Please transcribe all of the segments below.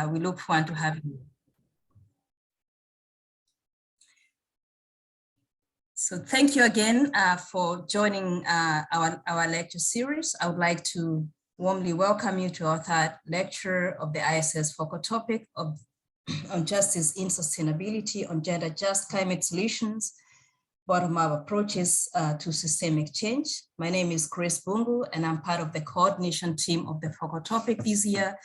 we look forward to having you. So thank you again for joining our lecture series. I would like to warmly welcome you to our third lecture of the ISS focal topic on justice in sustainability, on gender just climate solutions, bottom-up approaches to systemic change. My name is Chris Bungu, and I'm part of the coordination team of the focal topic this year.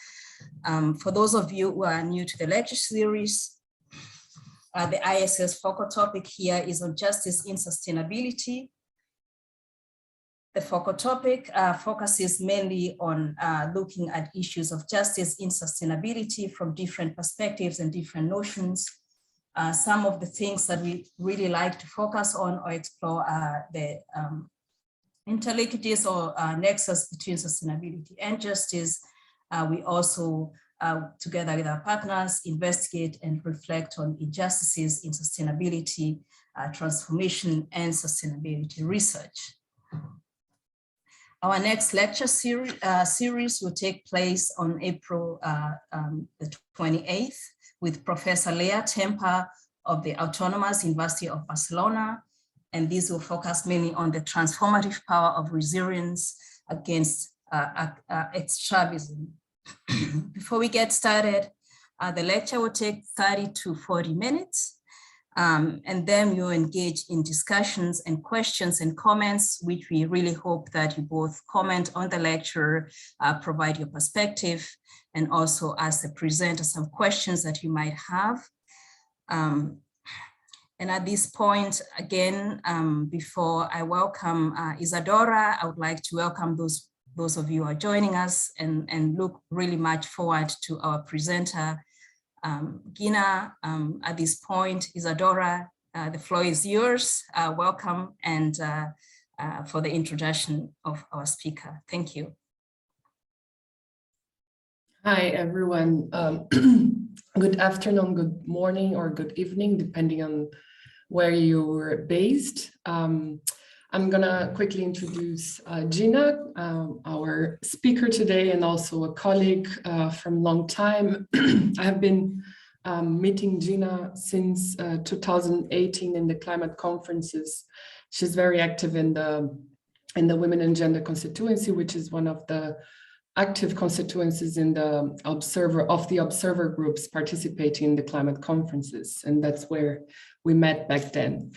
For those of you who are new to the lecture series, the ISS focal topic here is on justice in sustainability. The focal topic focuses mainly on looking at issues of justice in sustainability from different perspectives and different notions. Some of the things that we really like to focus on or explore are the interlinkages or nexus between sustainability and justice. We also, together with our partners, investigate and reflect on injustices in sustainability, transformation, and sustainability research. Our next lecture series will take place on April the 28th with Professor Leah Temper of the Autonomous University of Barcelona. And this will focus mainly on the transformative power of resilience against extremism. Before we get started, the lecture will take 30 to 40 minutes. And then we'll engage in discussions and questions and comments, which we really hope that you both comment on the lecture, provide your perspective, and also ask the presenter some questions that you might have. And at this point, again, before I welcome Isadora, I would like to welcome those of you who are joining us and look really much forward to our presenter, Gina. At this point, Isadora, the floor is yours. Welcome, and for the introduction of our speaker. Thank you. Hi, everyone. Good afternoon, good morning, or good evening, depending on where you're based. I'm gonna quickly introduce Gina, our speaker today, and also a colleague from a long time. I have been meeting Gina since 2018 in the climate conferences. She's very active in the Women and Gender constituency, which is one of the active constituencies in the observer groups participating in the climate conferences, and that's where we met back then.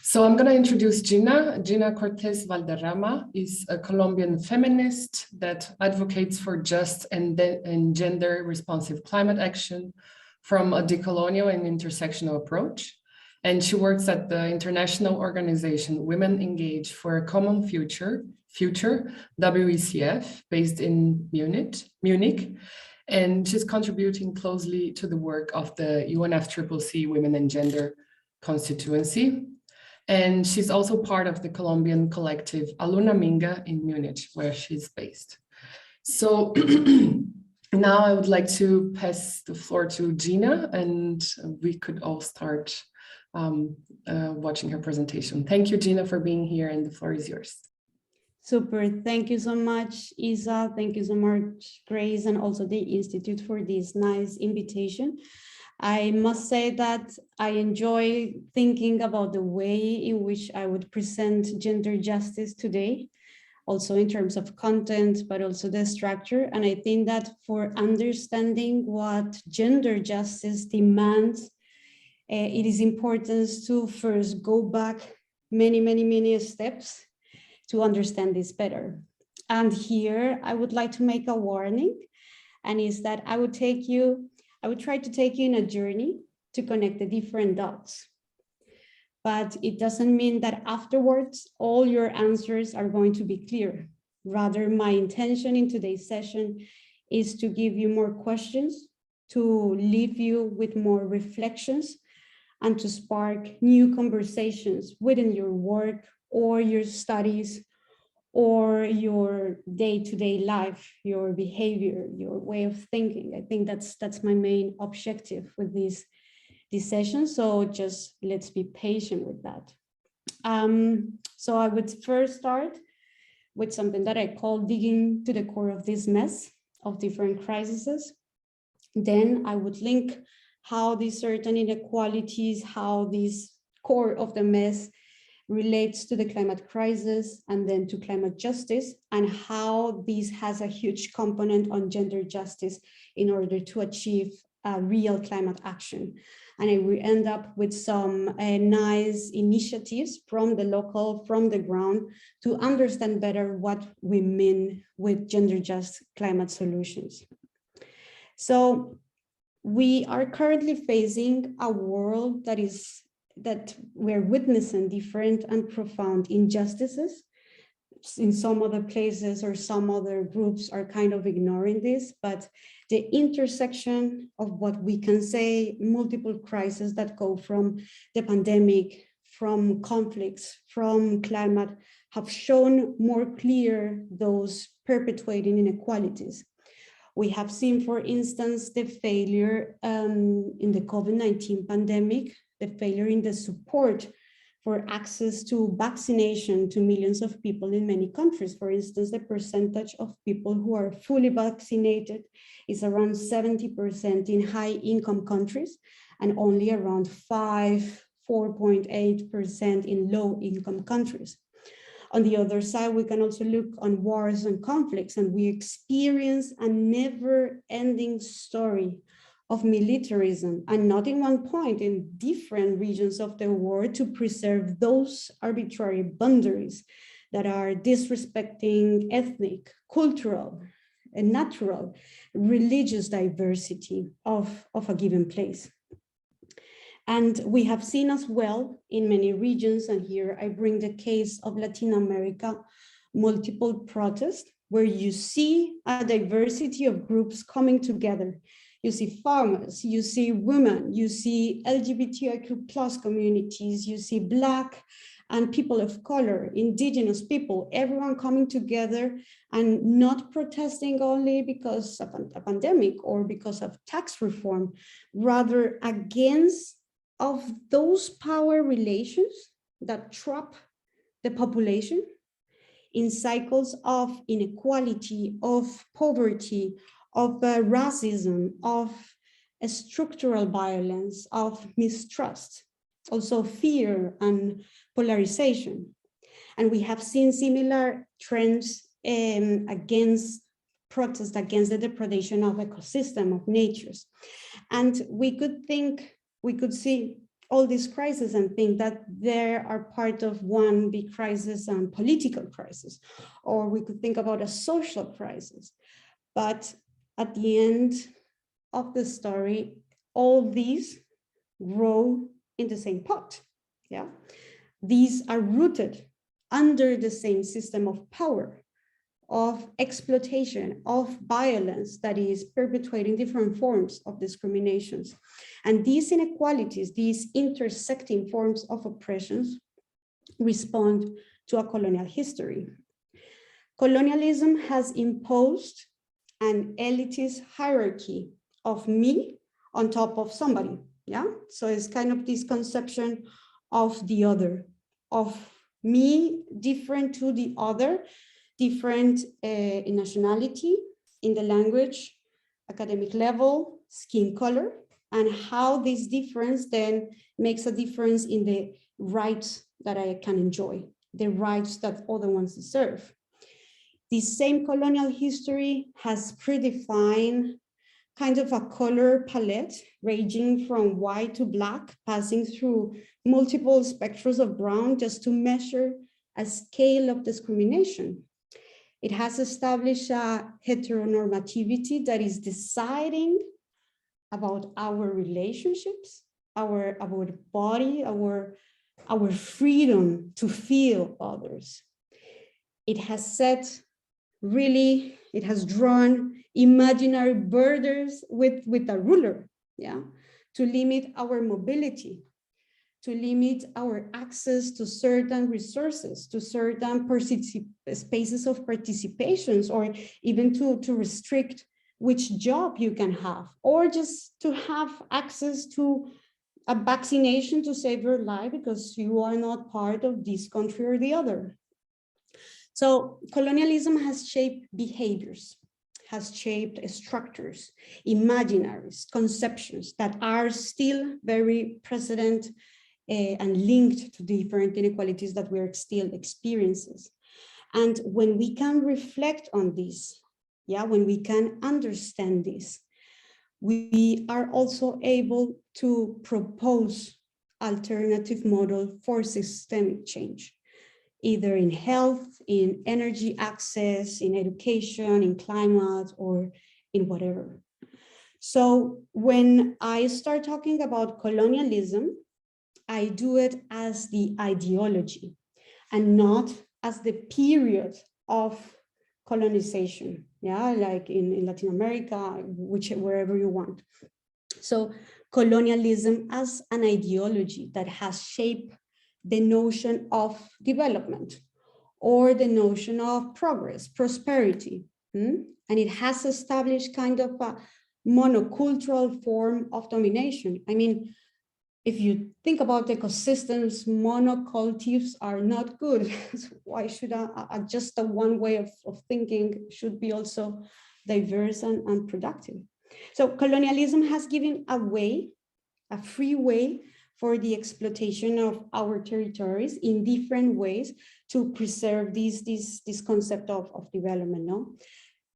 So I'm going to introduce Gina. Gina Cortés Valderrama is a Colombian feminist that advocates for just and gender responsive climate action from a decolonial and intersectional approach. And she works at the international organization Women Engage for a Common Future, WECF, based in Munich. And she's contributing closely to the work of the UNFCCC Women and Gender constituency. And she's also part of the Colombian collective Aluna Minga in Munich, where she's based. So now I would like to pass the floor to Gina, and we could all start watching her presentation. Thank you, Gina, for being here, and the floor is yours. Super. Thank you so much, Isa. Thank you so much, Grace, and also the Institute for this nice invitation. I must say that I enjoy thinking about the way in which I would present gender justice today, also in terms of content, but also the structure. And I think that for understanding what gender justice demands, it is important to first go back many steps to understand this better. And here I would like to make a warning, and is that I would try to take you in a journey to connect the different dots. But it doesn't mean that afterwards, all your answers are going to be clear. Rather, my intention in today's session is to give you more questions, to leave you with more reflections, and to spark new conversations within your work or your studies or your day-to-day life, your behavior, your way of thinking. I think that's my main objective with this session. So just let's be patient with that. So I would first start with something that I call digging to the core of this mess of different crises. Then I would link how these certain inequalities, how this core of the mess relates to the climate crisis and then to climate justice, and how this has a huge component on gender justice in order to achieve real climate action. And I will end up with some nice initiatives from the local, from the ground, to understand better what we mean with gender just climate solutions. So we are currently facing a world that we're witnessing different and profound injustices. In some other places or some other groups are kind of ignoring this, but the intersection of what we can say, multiple crises that go from the pandemic, from conflicts, from climate, have shown more clear those perpetuating inequalities. We have seen, for instance, the failure in the COVID-19 pandemic, the failure in the support for access to vaccination to millions of people in many countries. For instance, the percentage of people who are fully vaccinated is around 70% in high-income countries, and only around 4.8% in low-income countries. On the other side, we can also look on wars and conflicts, and we experience a never-ending story of militarism, and not in one point, in different regions of the world, to preserve those arbitrary boundaries that are disrespecting ethnic, cultural, and natural, religious diversity of a given place. And we have seen as well in many regions, and here I bring the case of Latin America, multiple protests, where you see a diversity of groups coming together. You see farmers, you see women, you see LGBTIQ+ communities, you see Black and people of color, indigenous people, everyone coming together and not protesting only because of a pandemic or because of tax reform, rather against of those power relations that trap the population in cycles of inequality, of poverty, of racism, of structural violence, of mistrust, also fear and polarization. And we have seen similar trends against protest against the depredation of ecosystem, of natures. And we could see all these crises and think that they are part of one big crisis and political crisis, or we could think about a social crisis. But at the end of the story, all these grow in the same pot. Yeah, these are rooted under the same system of power, of exploitation, of violence that is perpetuating different forms of discriminations. And these inequalities, these intersecting forms of oppressions, respond to a colonial history. Colonialism has imposed an elitist hierarchy of me on top of somebody, yeah? So it's kind of this conception of the other, of me different to the other, different in nationality, in the language, academic level, skin color, and how this difference then makes a difference in the rights that I can enjoy, the rights that other ones deserve. This same colonial history has predefined kind of a color palette ranging from white to black, passing through multiple spectrums of brown just to measure a scale of discrimination. It has established a heteronormativity that is deciding about our relationships, our body, our freedom to feel others. It has set really, it has drawn imaginary borders with a ruler, yeah, to limit our mobility, to limit our access to certain resources, to certain spaces of participations, or even to restrict which job you can have, or just to have access to a vaccination to save your life because you are not part of this country or the other. So colonialism has shaped behaviors, has shaped structures, imaginaries, conceptions that are still very present and linked to different inequalities that we're still experiencing. And when we can reflect on this, when we can understand this, we are also able to propose alternative model for systemic change, either in health, in energy access, in education, in climate, or in whatever. So when I start talking about colonialism, I do it as the ideology and not as the period of colonization, like in Latin America, wherever you want. So colonialism as an ideology that has shaped the notion of development or the notion of progress, prosperity, and it has established kind of a monocultural form of domination. I mean, if you think about ecosystems, monocultives are not good. Why should just a one way of thinking should be also diverse and productive? So colonialism has given a free way for the exploitation of our territories in different ways to preserve this concept of development. No?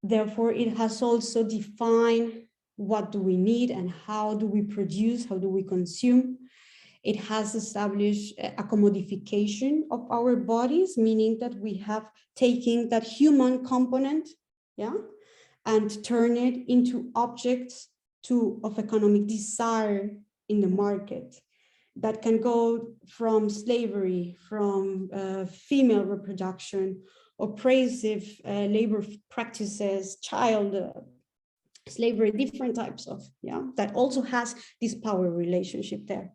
Therefore, it has also defined what do we need and how do we produce, how do we consume. It has established a commodification of our bodies, meaning that we have taken that human component, and turn it into objects of economic desire in the market. That can go from slavery, from female reproduction, oppressive labor practices, child slavery, different types of, that also has this power relationship there.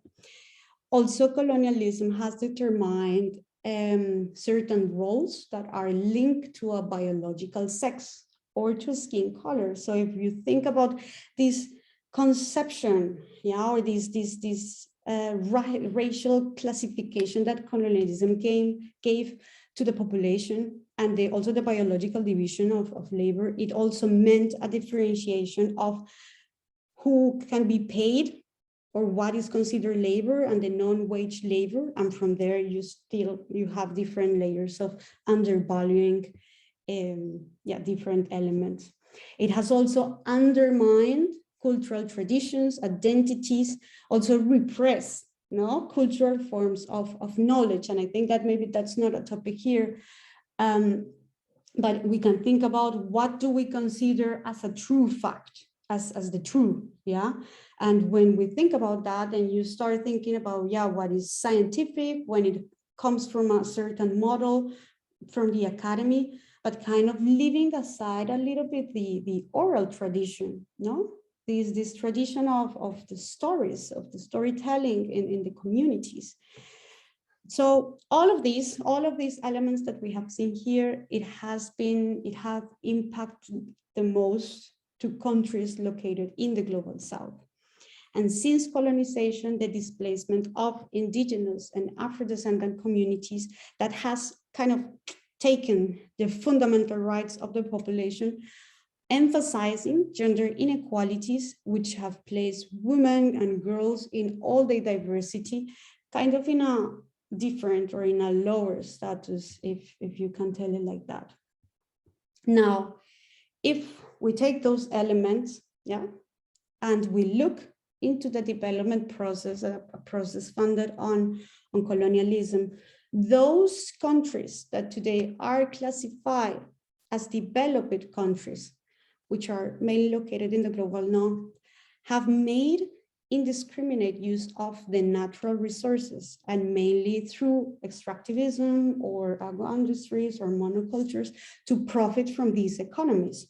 Also, colonialism has determined certain roles that are linked to a biological sex or to skin color. So if you think about this conception, or this racial classification that colonialism gave to the population, and also the biological division of labor, it also meant a differentiation of who can be paid or what is considered labor and the non-wage labor. And from there, you have different layers of undervaluing different elements. It has also undermined cultural traditions, identities, also repress cultural forms of knowledge. And I think that maybe that's not a topic here, but we can think about what do we consider as a true fact, as the true, And when we think about that, then you start thinking about, what is scientific when it comes from a certain model from the academy, but kind of leaving aside a little bit the oral tradition, this tradition of the stories, of the storytelling in the communities. So all of these elements that we have seen here, it has impacted the most to countries located in the global south. And since colonization, the displacement of indigenous and Afro-descendant communities that has kind of taken the fundamental rights of the population, emphasizing gender inequalities, which have placed women and girls in all their diversity, kind of in a different or in a lower status, if you can tell it like that. Now, if we take those elements, and we look into the development process, a process founded on colonialism, those countries that today are classified as developed countries, which are mainly located in the global north, have made indiscriminate use of the natural resources, and mainly through extractivism or agro-industries or monocultures to profit from these economies.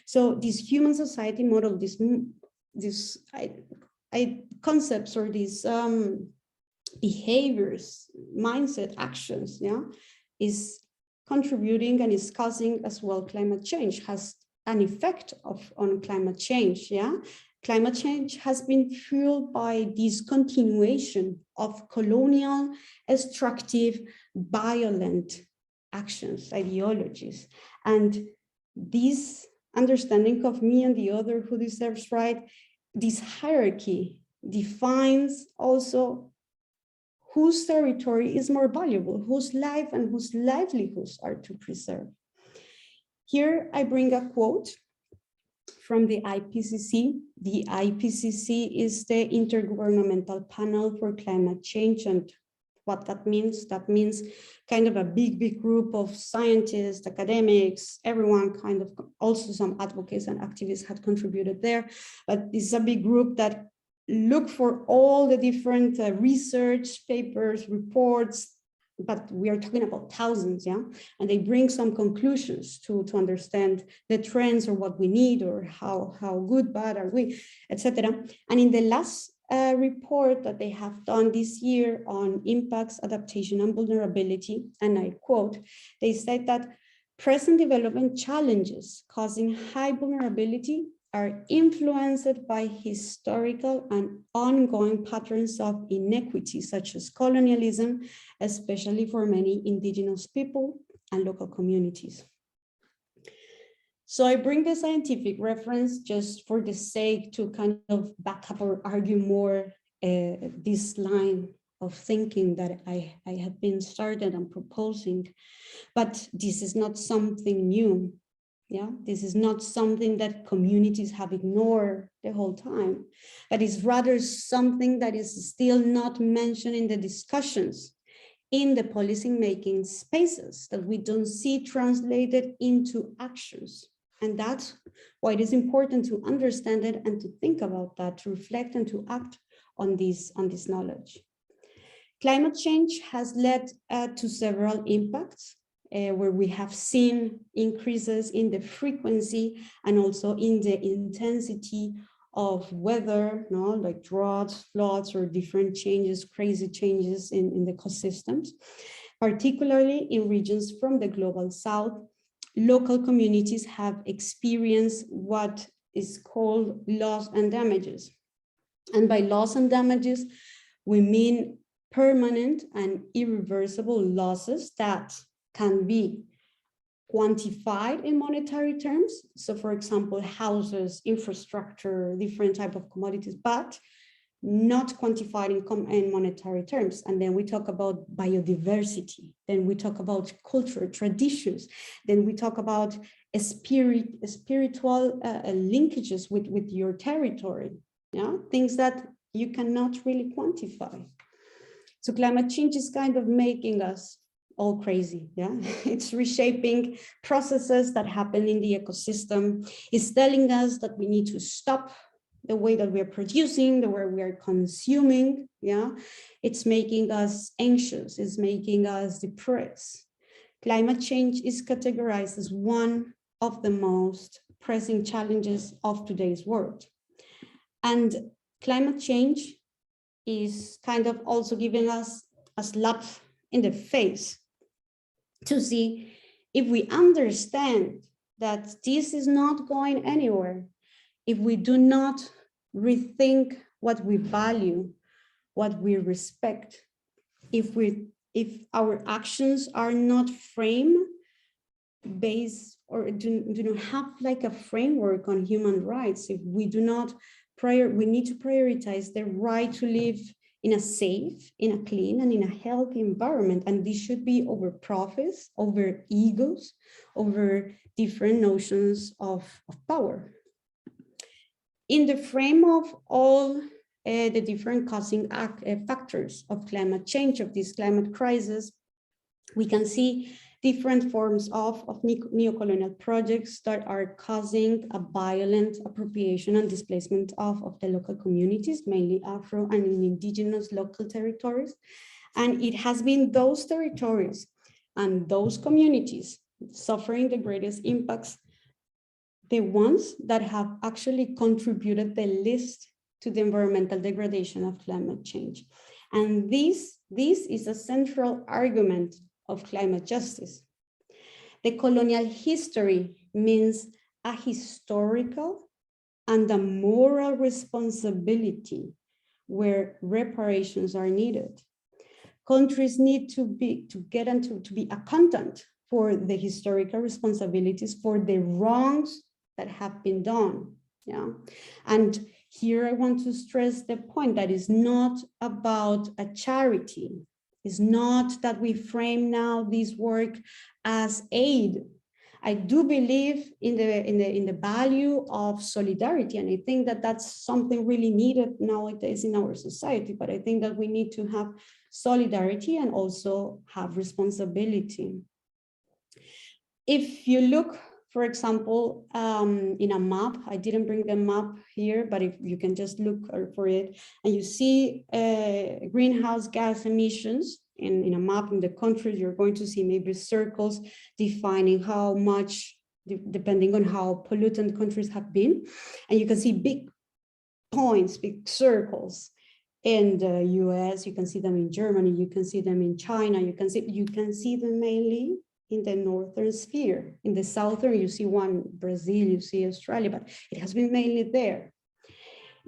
So this human society model, these concepts or these behaviors, mindset, actions, is contributing and is causing as well climate change, has an effect on climate change, Climate change has been fueled by this continuation of colonial, extractive, violent actions, ideologies. And these understanding of me and the other who deserves right, this hierarchy defines also whose territory is more valuable, whose life and whose livelihoods are to preserve. Here I bring a quote from the IPCC. The IPCC is the Intergovernmental Panel for Climate Change, and what that means kind of a big group of scientists, academics, everyone kind of, also some advocates and activists had contributed there, but it's a big group that look for all the different research papers, reports, but we are talking about thousands, yeah? And they bring some conclusions to understand the trends or what we need or how good, bad are we, etc. And in the last report that they have done this year on impacts, adaptation, and vulnerability, and I quote, they said that present development challenges causing high vulnerability are influenced by historical and ongoing patterns of inequity, such as colonialism, especially for many indigenous people and local communities. So I bring the scientific reference just for the sake to kind of back up or argue more this line of thinking that I have been started and proposing, but this is not something new. Yeah, this is not something that communities have ignored the whole time, but is rather something that is still not mentioned in the discussions in the policy-making spaces, that we don't see translated into actions. And that's why it is important to understand it and to think about that, to reflect and to act on this knowledge. Climate change has led to several impacts where we have seen increases in the frequency and also in the intensity of weather, like droughts, floods, or different changes, crazy changes in the ecosystems, particularly in regions from the global south. Local communities have experienced what is called loss and damages. And by loss and damages, we mean permanent and irreversible losses that can be quantified in monetary terms. So for example, houses, infrastructure, different type of commodities, but not quantified in monetary terms. And then we talk about biodiversity. Then we talk about culture, traditions. Then we talk about spiritual linkages with your territory. Yeah, things that you cannot really quantify. So climate change is kind of making us all crazy. Yeah, it's reshaping processes that happen in the ecosystem. It's telling us that we need to stop the way that we are producing, the way we are consuming. Yeah, it's making us anxious, it's making us depressed. Climate change is categorized as one of the most pressing challenges of today's world. And climate change is kind of also giving us a slap in the face to see if we understand that this is not going anywhere, if we do not rethink what we value, what we respect, if our actions are not frame based or do not have like a framework on human rights, if we do not we need to prioritize the right to live in a safe, in a clean, and in a healthy environment. And this should be over profits, over egos, over different notions of power. In the frame of all the different causing factors of climate change, of this climate crisis, we can see different forms of neocolonial projects that are causing a violent appropriation and displacement of the local communities, mainly Afro and indigenous local territories. And it has been those territories and those communities suffering the greatest impacts, the ones that have actually contributed the least to the environmental degradation of climate change. And this is a central argument of climate justice. The colonial history means a historical and a moral responsibility where reparations are needed. Countries need to be accountant for the historical responsibilities, for the wrongs that have been done. Yeah, and here I want to stress the point that it's not about a charity. It's not that we frame now this work as aid. I do believe in the value of solidarity, and I think that that's something really needed nowadays in our society. But I think that we need to have solidarity and also have responsibility. If you look, for example, in a map, I didn't bring the map here, but if you can just look for it, and you see greenhouse gas emissions in a map in the country, you're going to see maybe circles defining how much, depending on how pollutant countries have been. And you can see big points, big circles in the US, you can see them in Germany, you can see them in China, you can see them mainly in the northern sphere. In the southern, you see one, Brazil, you see Australia, but it has been mainly there.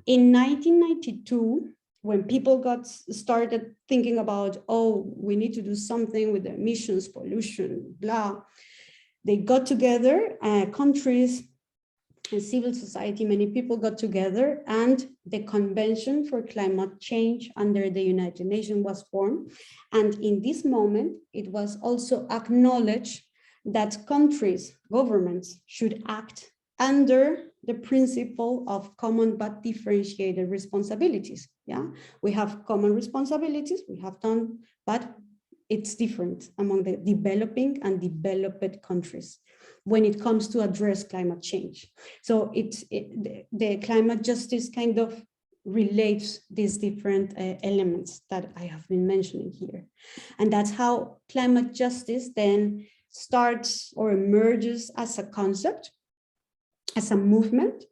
In 1992, when people started thinking about, oh, we need to do something with the emissions, pollution, blah, they got together, countries and civil society, many people got together, and the Convention for Climate Change under the United Nations was formed. And in this moment, it was also acknowledged that countries, governments should act under the principle of common but differentiated responsibilities. Yeah, we have common responsibilities, we have done, but it's different among the developing and developed countries when it comes to address climate change. So the climate justice kind of relates these different elements that I have been mentioning here. And that's how climate justice then starts or emerges as a concept, as a movement.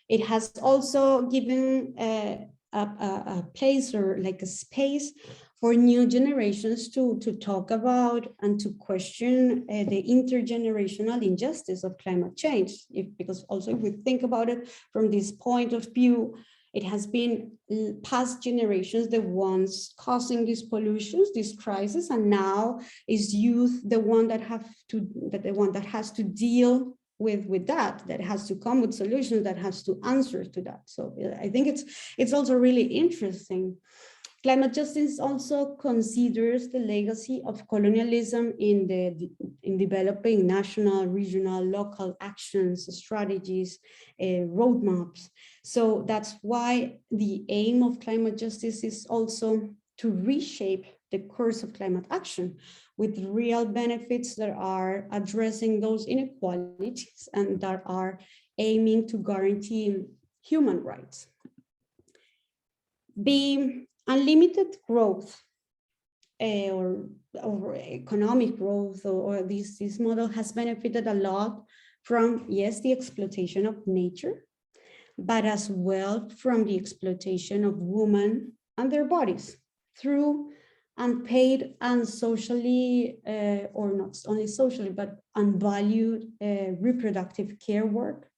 It has also given a place or like a space for new generations to talk about and to question the intergenerational injustice of climate change. Because also if we think about it from this point of view, it has been past generations the ones causing these pollutions, this crisis, and now is youth the one that has to deal with that has to come with solutions, that has to answer to that. So I think it's also really interesting. Climate justice also considers the legacy of colonialism in developing national, regional, local actions, strategies, roadmaps. So that's why the aim of climate justice is also to reshape the course of climate action with real benefits that are addressing those inequalities and that are aiming to guarantee human rights. The unlimited growth or economic growth or this model has benefited a lot from, yes, the exploitation of nature, but as well from the exploitation of women and their bodies through unpaid and socially, or not only socially, but unvalued reproductive care work,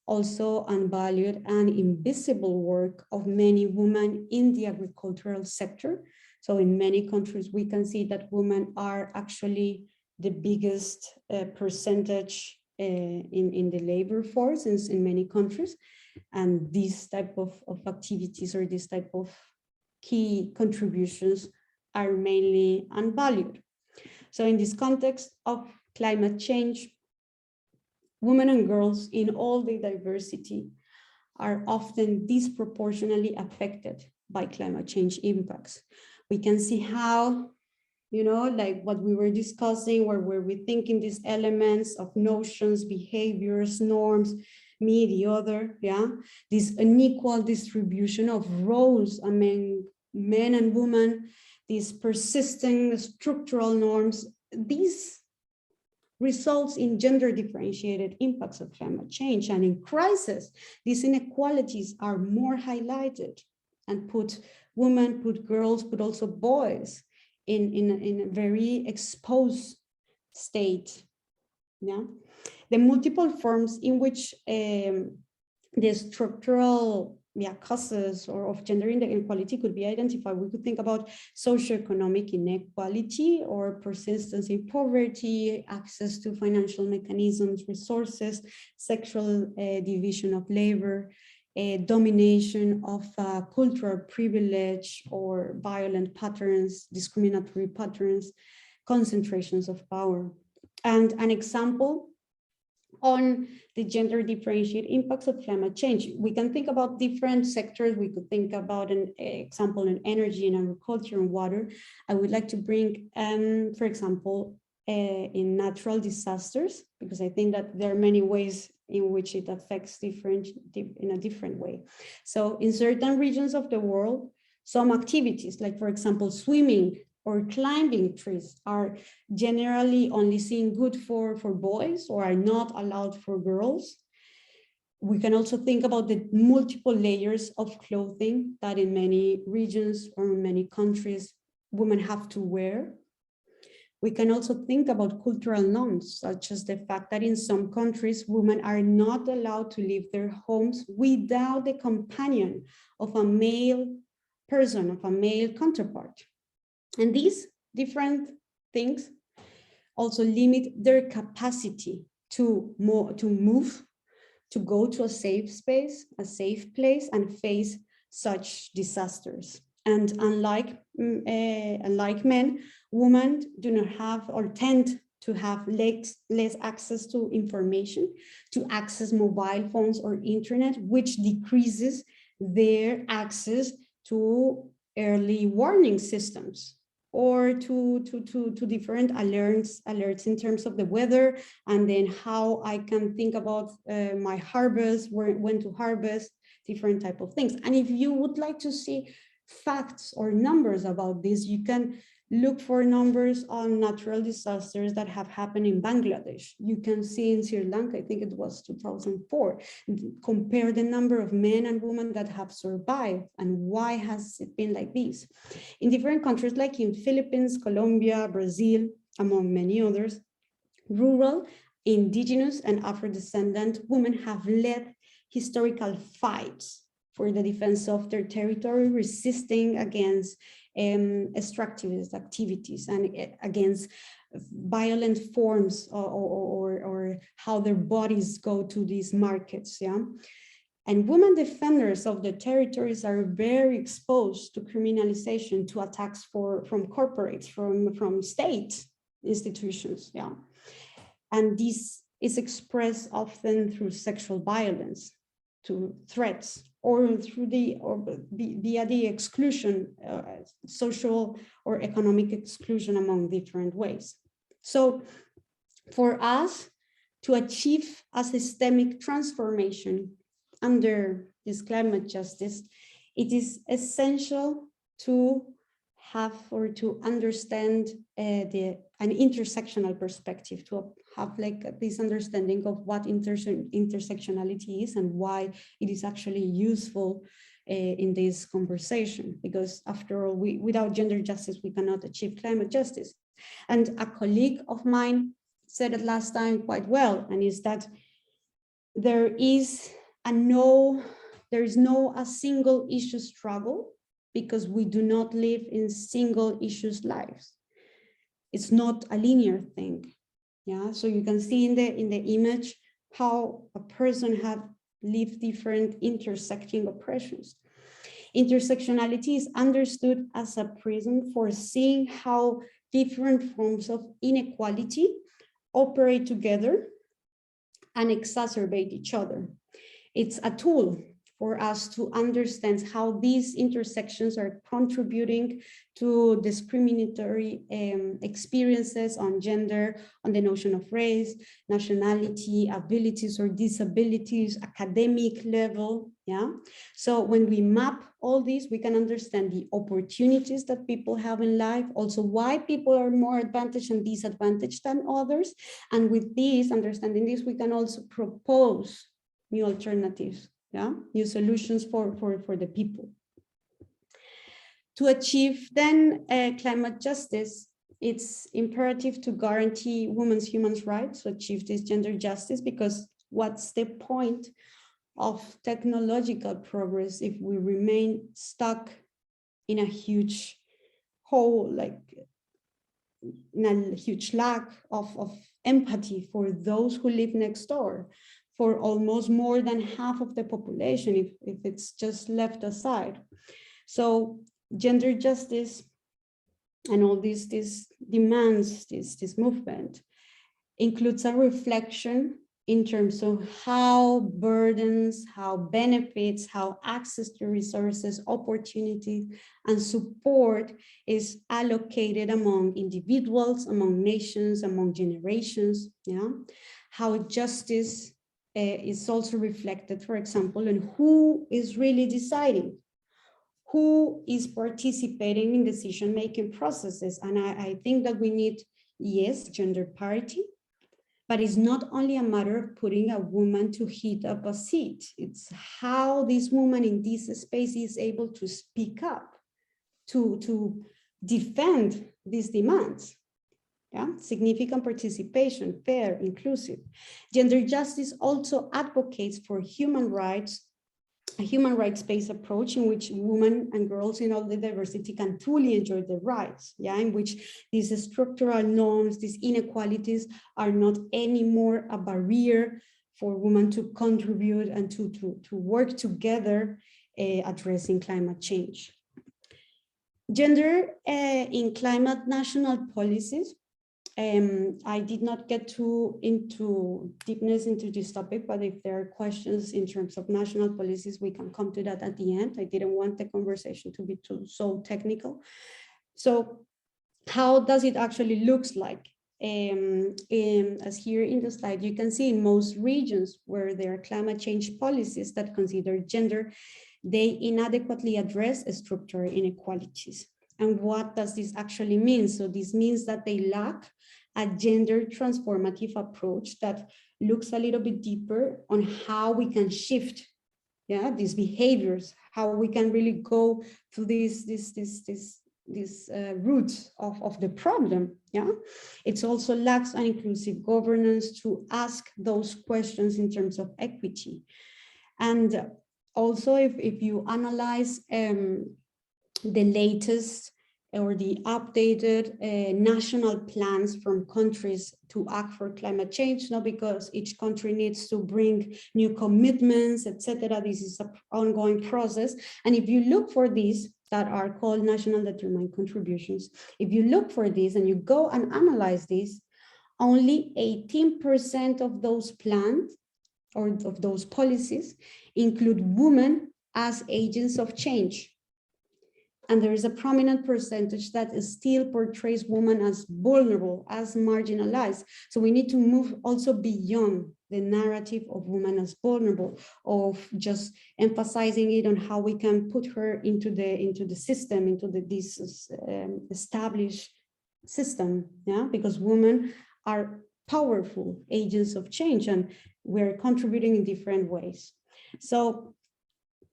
also unvalued and invisible work of many women in the agricultural sector. So in many countries, we can see that women are actually the biggest percentage in the labor force in many countries. And these type of activities or this type of key contributions are mainly unvalued. So in this context of climate change, women and girls in all the diversity are often disproportionately affected by climate change impacts. We can see how, like what we were discussing, where we're thinking these elements of notions, behaviors, norms, me, the other, yeah, this unequal distribution of roles among men and women, these persisting structural norms, these results in gender differentiated impacts of climate change. And in crisis, these inequalities are more highlighted and put women, put girls, put also boys in a very exposed state. Yeah, the multiple forms in which the structural causes or of gender inequality could be identified. We could think about socio-economic inequality or persistence in poverty, access to financial mechanisms, resources, sexual division of labor, domination of cultural privilege or violent patterns, discriminatory patterns, concentrations of power. And an example on the gender differentiated impacts of climate change. We can think about different sectors. We could think about an example in energy and agriculture and water. I would like to bring, for example, in natural disasters, because I think that there are many ways in which it affects in a different way. So in certain regions of the world, some activities, like for example, swimming or climbing trees, are generally only seen good for boys or are not allowed for girls. We can also think about the multiple layers of clothing that in many regions or in many countries women have to wear. We can also think about cultural norms, such as the fact that in some countries, women are not allowed to leave their homes without the companion of a male person, of a male counterpart. And these different things also limit their capacity to move, to go to a safe space, a safe place, and face such disasters. And unlike men, women do not have or tend to have less access to information, to access mobile phones or internet, which decreases their access to early warning systems or to different alerts in terms of the weather, and then how I can think about my harvest, when to harvest, different type of things. And if you would like to see facts or numbers about this, you can look for numbers on natural disasters that have happened in Bangladesh. You can see in Sri Lanka, I think it was 2004, compare the number of men and women that have survived and why has it been like this. In different countries, like in Philippines, Colombia, Brazil, among many others, rural, indigenous, and Afro-descendant women have led historical fights for the defense of their territory, resisting against extractivist activities and against violent forms or how their bodies go to these markets, yeah? And women defenders of the territories are very exposed to criminalization, to attacks from corporates, from state institutions, yeah? And this is expressed often through sexual violence, to threats, or via the exclusion, social or economic exclusion among different ways. So for us to achieve a systemic transformation under this climate justice, it is essential to have or to understand an intersectional perspective, to have like this understanding of what intersectionality is and why it is actually useful in this conversation, because after all, without gender justice, we cannot achieve climate justice. And a colleague of mine said it last time quite well, and is that there is no single issue struggle, because we do not live in single issues lives. It's not a linear thing. Yeah, so you can see in the image how a person have lived different intersecting oppressions. Intersectionality is understood as a prism for seeing how different forms of inequality operate together and exacerbate each other. It's a tool for us to understand how these intersections are contributing to discriminatory experiences on gender, on the notion of race, nationality, abilities or disabilities, academic level, yeah? So when we map all these, we can understand the opportunities that people have in life, also why people are more advantaged and disadvantaged than others. And with this, understanding this, we can also propose new alternatives, yeah, new solutions for the people. To achieve then climate justice, it's imperative to guarantee women's human rights, to achieve this gender justice, because what's the point of technological progress if we remain stuck in a huge hole, like in a huge lack of empathy for those who live next door, for almost more than half of the population, if it's just left aside. So gender justice and all these demands, this movement includes a reflection in terms of how burdens, how benefits, how access to resources, opportunities, and support is allocated among individuals, among nations, among generations, yeah? How justice is also reflected, for example, in who is really deciding, who is participating in decision-making processes. And I think that we need, yes, gender parity, but it's not only a matter of putting a woman to heat up a seat. It's how this woman in this space is able to speak up, to defend these demands. Yeah, significant participation, fair, inclusive. Gender justice also advocates for human rights, a human rights-based approach in which women and girls in all the diversity can fully enjoy their rights, yeah, in which these structural norms, these inequalities are not anymore a barrier for women to contribute and to work together addressing climate change. Gender in climate national policies. I did not get into deepness into this topic, but if there are questions in terms of national policies, we can come to that at the end. I didn't want the conversation to be so technical. So how does it actually looks like? As here in the slide, you can see in most regions where there are climate change policies that consider gender, they inadequately address structural inequalities. And what does this actually mean? So this means that they lack a gender transformative approach that looks a little bit deeper on how we can shift, yeah, these behaviors, how we can really go through these roots of the problem. Yeah, it also lacks an inclusive governance to ask those questions in terms of equity. And also, if you analyze the latest or the updated national plans from countries to act for climate change, not because each country needs to bring new commitments, etc. This is an ongoing process. And if you look for these that are called national determined contributions, if you look for these and you go and analyze these, only 18% of those plans or of those policies include women as agents of change. And there is a prominent percentage that still portrays women as vulnerable, as marginalized. So we need to move also beyond the narrative of women as vulnerable, of just emphasizing it on how we can put her into the system, into this established system, yeah, because women are powerful agents of change and we're contributing in different ways. So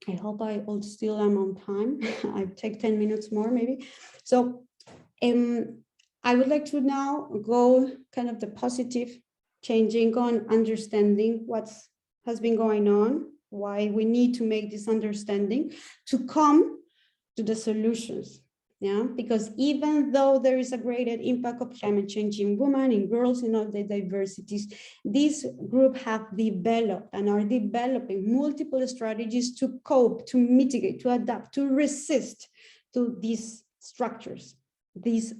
I hope I still am on time. I take 10 minutes more maybe. So I would like to now go kind of the positive, changing on understanding what has been going on, why we need to make this understanding to come to the solutions. Yeah, because even though there is a greater impact of climate change in women, in girls, in all the diversities, this group have developed and are developing multiple strategies to cope, to mitigate, to adapt, to resist to these structures. These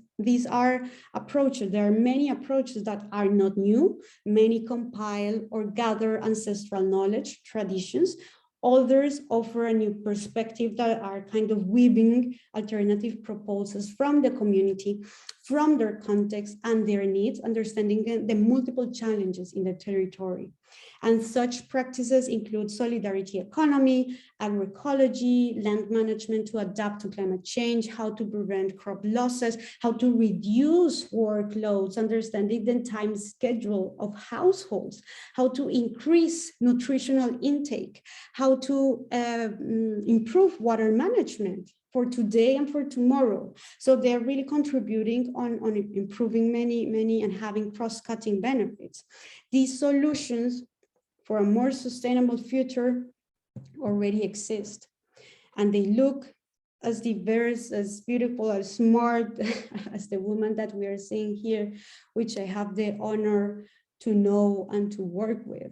are approaches. There are many approaches that are not new. Many compile or gather ancestral knowledge, traditions. Others offer a new perspective that are kind of weaving alternative proposals from the community, from their context and their needs, understanding the multiple challenges in the territory. And such practices include solidarity economy, agroecology, land management to adapt to climate change, how to prevent crop losses, how to reduce workloads, understanding the time schedule of households, how to increase nutritional intake, how to improve water management for today and for tomorrow. So they're really contributing on improving many and having cross-cutting benefits. These solutions for a more sustainable future already exist. And they look as diverse, as beautiful, as smart as the woman that we are seeing here, which I have the honor to know and to work with.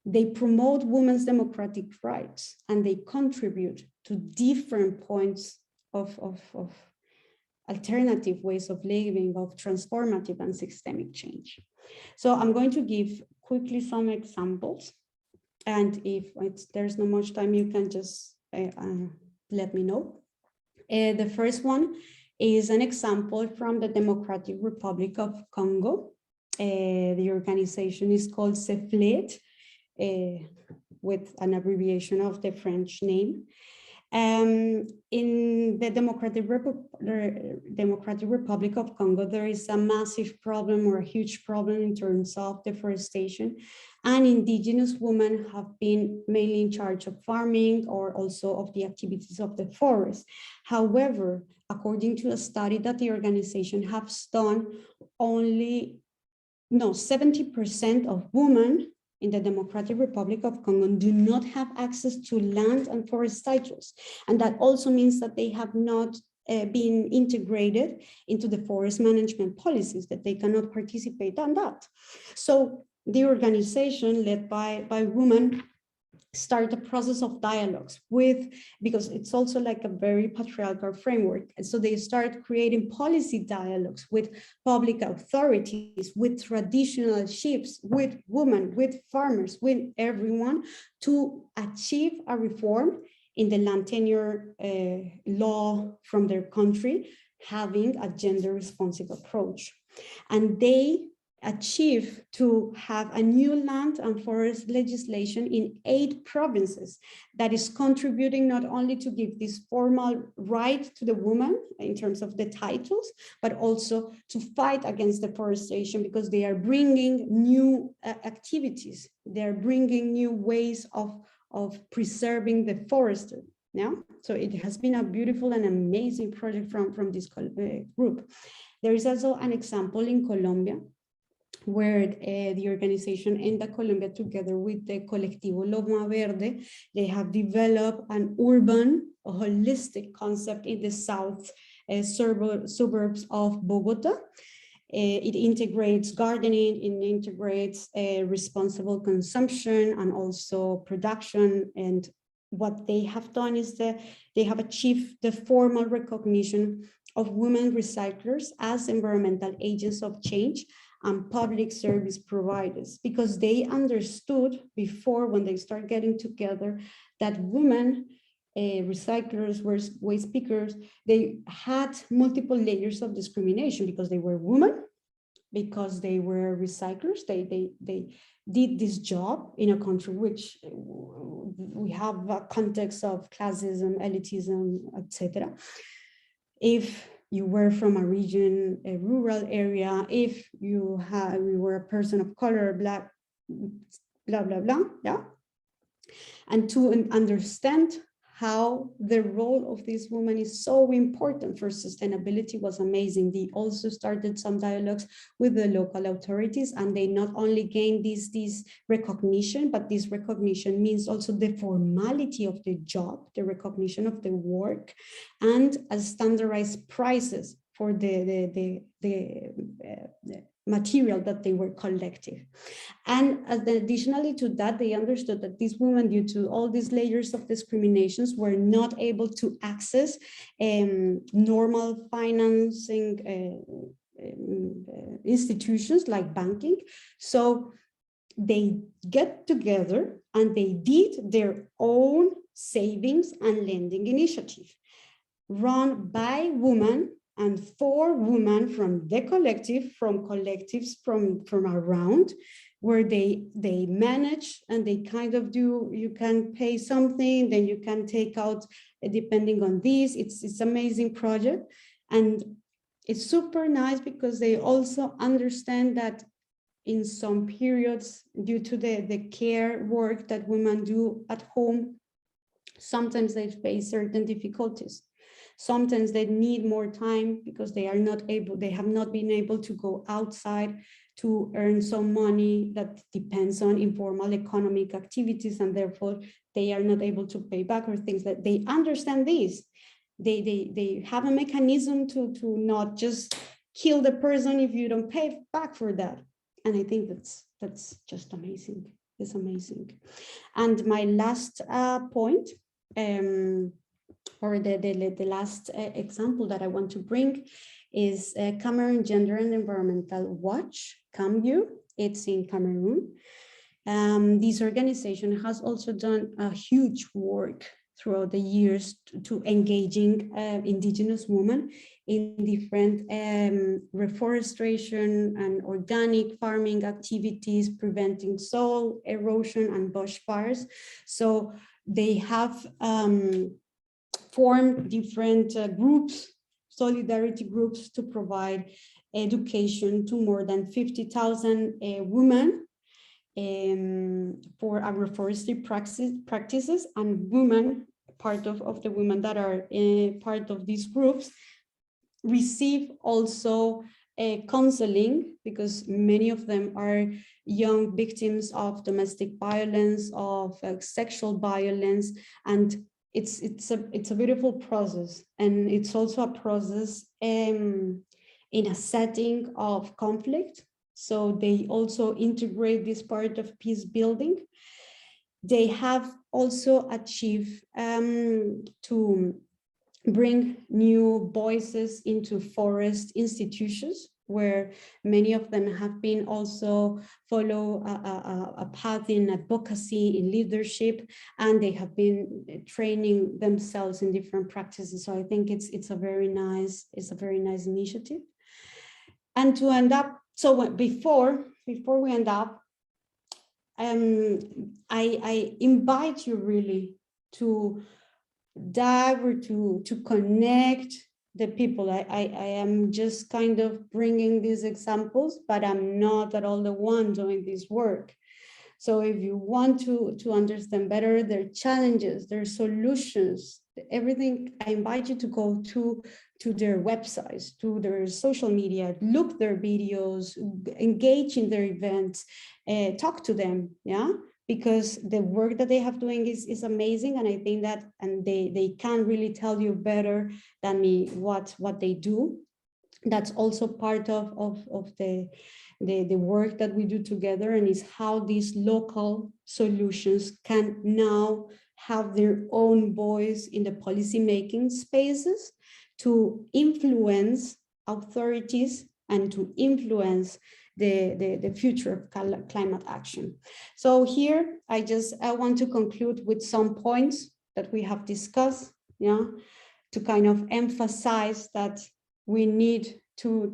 They promote women's democratic rights, and they contribute to different points of alternative ways of living, of transformative and systemic change. So I'm going to give quickly some examples. And if there's not much time, you can just let me know. The first one is an example from the Democratic Republic of Congo. The organization is called CEFLET, with an abbreviation of the French name. In the Democratic Republic of Congo, there is a massive problem, or a huge problem, in terms of deforestation, and indigenous women have been mainly in charge of farming or also of the activities of the forest. However, according to a study that the organization has done, 70% of women in the Democratic Republic of Congo do not have access to land and forest titles. And that also means that they have not been integrated into the forest management policies, that they cannot participate on that. So the organization, led by women, start a process of dialogues because it's also like a very patriarchal framework. And so they start creating policy dialogues with public authorities, with traditional chiefs, with women, with farmers, with everyone, to achieve a reform in the land tenure law from their country, having a gender responsive approach. And they achieve to have a new land and forest legislation in 8 provinces that is contributing not only to give this formal right to the woman in terms of the titles, but also to fight against deforestation, because they are bringing new activities. They're bringing new ways of preserving the forest. Yeah? So it has been a beautiful and amazing project from this group. There is also an example in Colombia, where the organization Enda Colombia, together with the Colectivo Loma Verde, they have developed an urban, holistic concept in the south suburbs of Bogota. It integrates gardening, it integrates responsible consumption and also production. And what they have done is that they have achieved the formal recognition of women recyclers as environmental agents of change and public service providers, because they understood before, when they start getting together, that women recyclers, waste pickers, they had multiple layers of discrimination, because they were women, because they were recyclers, they did this job in a country which we have a context of classism, elitism, etc. If you were from a region, a rural area, if you were a person of color, black, blah, blah, blah, yeah? And to understand how the role of this woman is so important for sustainability was amazing. They also started some dialogues with the local authorities, and they not only gained this recognition, but this recognition means also the formality of the job, the recognition of the work, and as standardized prices for the material that they were collecting. And additionally to that, they understood that these women, due to all these layers of discriminations, were not able to access normal financing institutions like banking. So they get together and they did their own savings and lending initiative, run by women and for women from the collective, from collectives from around, where they manage and they kind of do, you can pay something, then you can take out depending on this. It's amazing project. And it's super nice because they also understand that in some periods, due to the care work that women do at home, sometimes they face certain difficulties. Sometimes they need more time because they are not able, they have not been able to go outside to earn some money that depends on informal economic activities, and therefore they are not able to pay back, or things that they understand this. They have a mechanism to not just kill the person if you don't pay back for that. And I think that's just amazing. It's amazing. And my last point, or the last example that I want to bring is Cameroon Gender and Environmental Watch, CAMU. It's in Cameroon. This organization has also done a huge work throughout the years to engaging indigenous women in different reforestation and organic farming activities, preventing soil erosion and bushfires. So they have formed different groups, solidarity groups, to provide education to more than 50,000 women for agroforestry practices, and women, part of the women that are part of these groups, receive also counseling, because many of them are young victims of domestic violence, of sexual violence, and it's a beautiful process. And it's also a process in a setting of conflict. So they also integrate this part of peace building. They have also achieved to bring new voices into forest institutions, where many of them have been also follow a path in advocacy, in leadership, and they have been training themselves in different practices. So I think it's a very nice initiative. And to end up, so before we end up, I invite you really to dive or to connect the people. I am just kind of bringing these examples, but I'm not at all the one doing this work. So if you want to understand better their challenges, their solutions, everything, I invite you to go to their websites, to their social media, look their videos, engage in their events, talk to them, yeah? Because the work that they have doing is amazing, and I think that, and they can really tell you better than me what they do. That's also part of the work that we do together, and is how these local solutions can now have their own voice in the policy making spaces to influence authorities and to influence the future of climate action. So here I want to conclude with some points that we have discussed, yeah, to kind of emphasize that we need to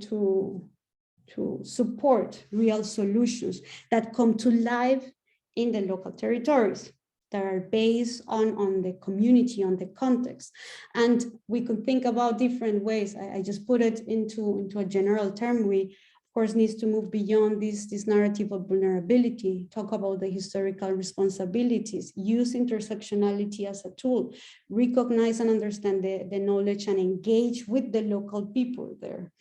support real solutions that come to life in the local territories, that are based on the community, on the context. And we could think about different ways. I just put it into a general term. We, of course, needs to move beyond this narrative of vulnerability, talk about the historical responsibilities, use intersectionality as a tool, recognize and understand the knowledge, and engage with the local people there.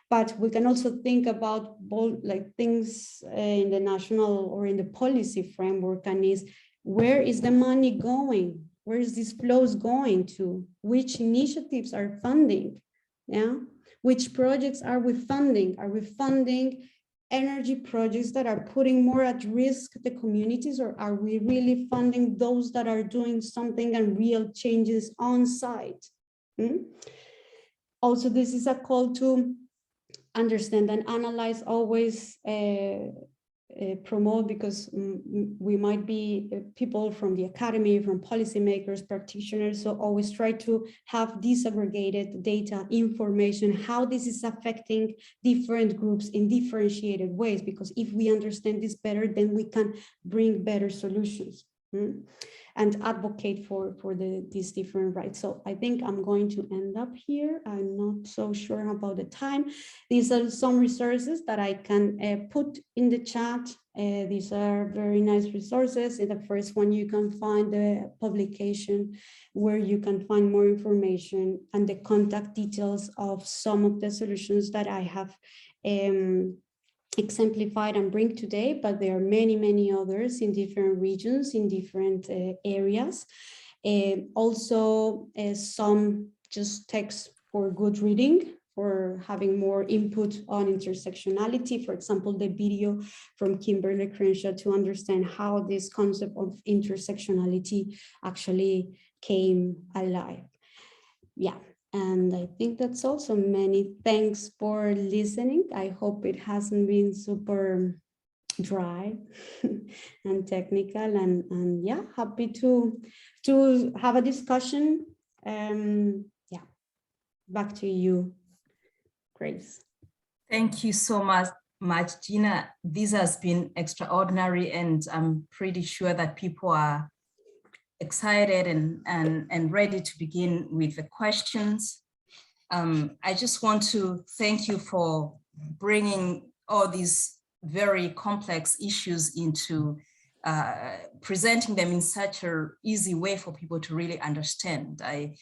But we can also think about both like things in the national or in the policy framework, and is, where is the money going? Where is these flows going to? Which initiatives are funding? Yeah, which projects are we funding? Are we funding energy projects that are putting more at risk the communities, or are we really funding those that are doing something and real changes on site? Also, this is a call to understand and analyze, always promote, because we might be people from the academy, from policymakers, practitioners, so always try to have disaggregated data, information, how this is affecting different groups in differentiated ways, because if we understand this better, then we can bring better solutions and advocate for these different rights. So I think I'm going to end up here. I'm not so sure about the time. These are some resources that I can put in the chat. These are very nice resources. In the first one, you can find the publication where you can find more information and the contact details of some of the solutions that I have exemplified and bring today, but there are many, many others in different regions, in different areas. Also, some just text for good reading, for having more input on intersectionality. For example, the video from Kimberly Crenshaw to understand how this concept of intersectionality actually came alive. Yeah, and I think that's also many thanks for listening. I hope it hasn't been super dry and technical, and yeah, happy to have a discussion. Yeah, back to you, Grace. Thank you so much, Gina. This has been extraordinary, and I'm pretty sure that people are excited and ready to begin with the questions. I just want to thank you for bringing all these very complex issues into presenting them in such an easy way for people to really understand. I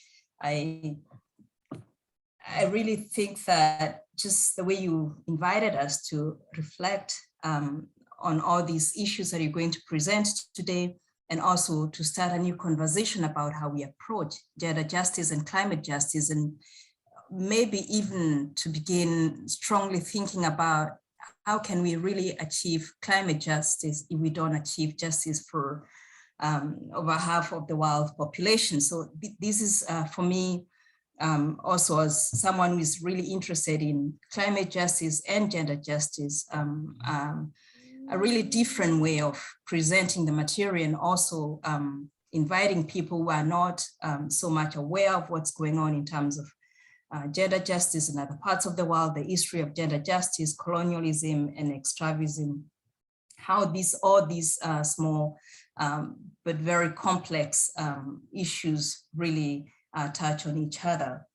really think that just the way you invited us to reflect on all these issues that you're going to present today, and also to start a new conversation about how we approach gender justice and climate justice, and maybe even to begin strongly thinking about how can we really achieve climate justice if we don't achieve justice for over half of the world population. So this is for me, also as someone who is really interested in climate justice and gender justice, a really different way of presenting the material, and also inviting people who are not so much aware of what's going on in terms of gender justice in other parts of the world, the history of gender justice, colonialism and extractivism, how all these small but very complex issues really touch on each other.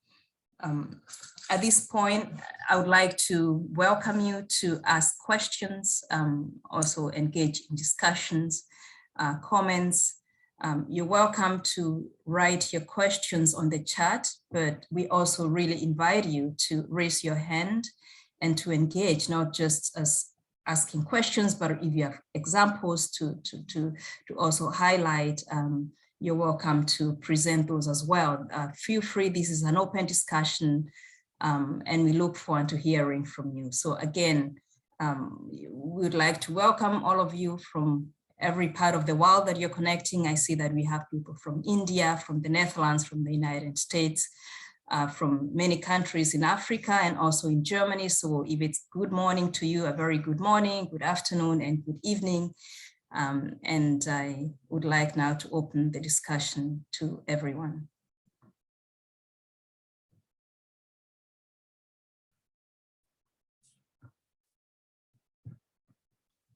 At this point, I would like to welcome you to ask questions, also engage in discussions, comments. You're welcome to write your questions on the chat, but we also really invite you to raise your hand and to engage, not just as asking questions, but if you have examples to also highlight, you're welcome to present those as well. Feel free, this is an open discussion, and we look forward to hearing from you. So again, we would like to welcome all of you from every part of the world that you're connecting. I see that we have people from India, from the Netherlands, from the United States, from many countries in Africa, and also in Germany. So if it's good morning to you, a very good morning, good afternoon, and good evening. And I would like now to open the discussion to everyone.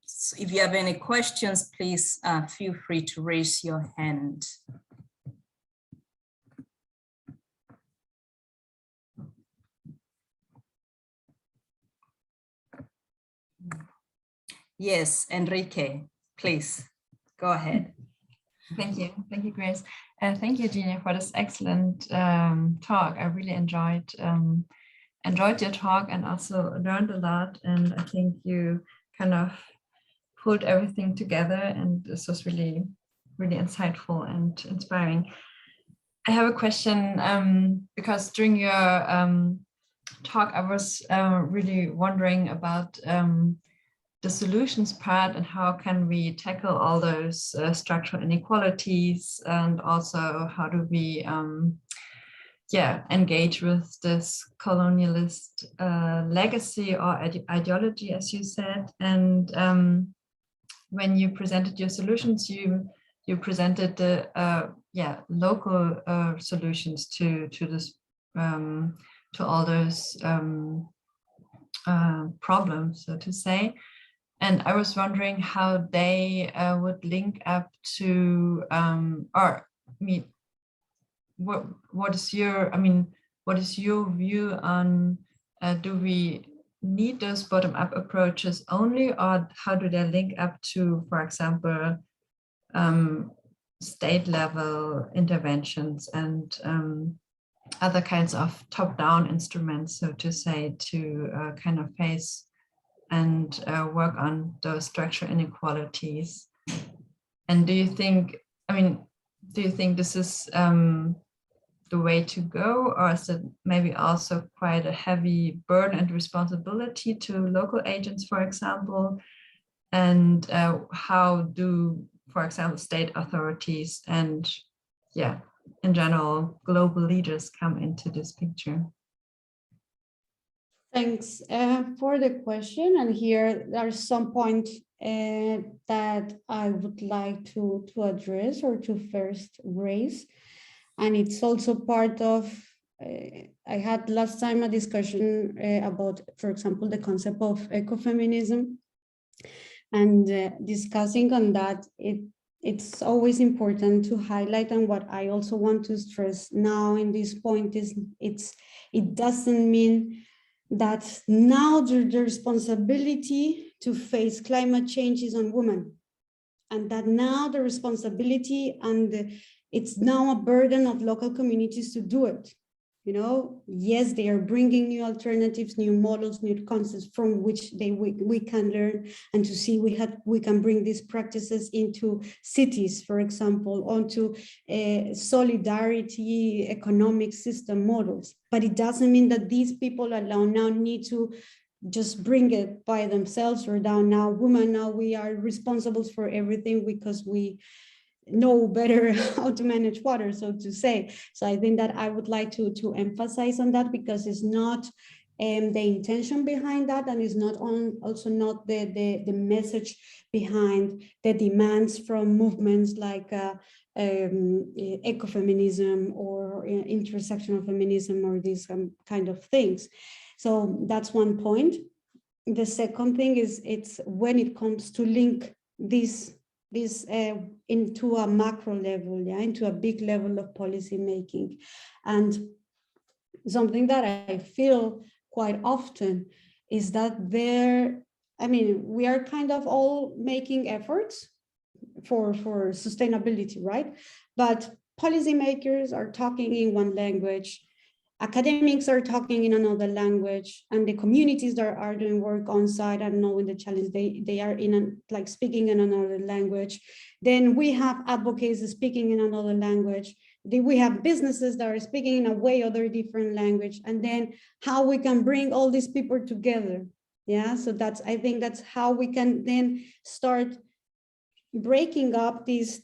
So if you have any questions, please feel free to raise your hand. Yes, Enrique, please go ahead. Thank you, Grace. Thank you, Gina, for this excellent talk. I really enjoyed your talk and also learned a lot. And I think you kind of pulled everything together, and this was really, really insightful and inspiring. I have a question because during your talk, I was really wondering about the solutions part and how can we tackle all those structural inequalities, and also how do we engage with this colonialist legacy or ideology, as you said. And when you presented your solutions, you presented the local solutions to this to all those problems, so to say. And I was wondering how they would link up to, what is your view on, do we need those bottom-up approaches only, or how do they link up to, for example, state-level interventions and other kinds of top-down instruments, so to say, to kind of face and work on those structural inequalities. And do you think this is the way to go, or is it maybe also quite a heavy burden and responsibility to local agents, for example? And how do, for example, state authorities and, yeah, in general, global leaders come into this picture? Thanks for the question. And here there are some points that I would like to address or to first raise. And it's also part of, I had last time a discussion about, for example, the concept of ecofeminism. And discussing on that, it's always important to highlight, and what I also want to stress now in this point is it doesn't mean that now the responsibility to face climate change is on women, and that now the responsibility and it's now a burden of local communities to do it. You know, yes, they are bringing new alternatives, new models, new concepts from which we can learn, and to see we can bring these practices into cities, for example, onto solidarity economic system models. But it doesn't mean that these people alone now need to just bring it by themselves, or now women, now we are responsible for everything because we know better how to manage water, so to say. So I think that I would like to emphasize on that, because it's not the intention behind that, and it's not also not the message behind the demands from movements like ecofeminism or intersectional feminism or these kind of things. So that's one point. The second thing is, it's when it comes to link this into a macro level, yeah, into a big level of policy making. And something that I feel quite often is that we are kind of all making efforts for sustainability, right? But policymakers are talking in one language, academics are talking in another language, and the communities that are doing work on site and knowing the challenge, they are speaking in another language. Then we have advocates speaking in another language. We have businesses that are speaking in a way other different language. And then how we can bring all these people together. Yeah, so I think that's how we can then start breaking up this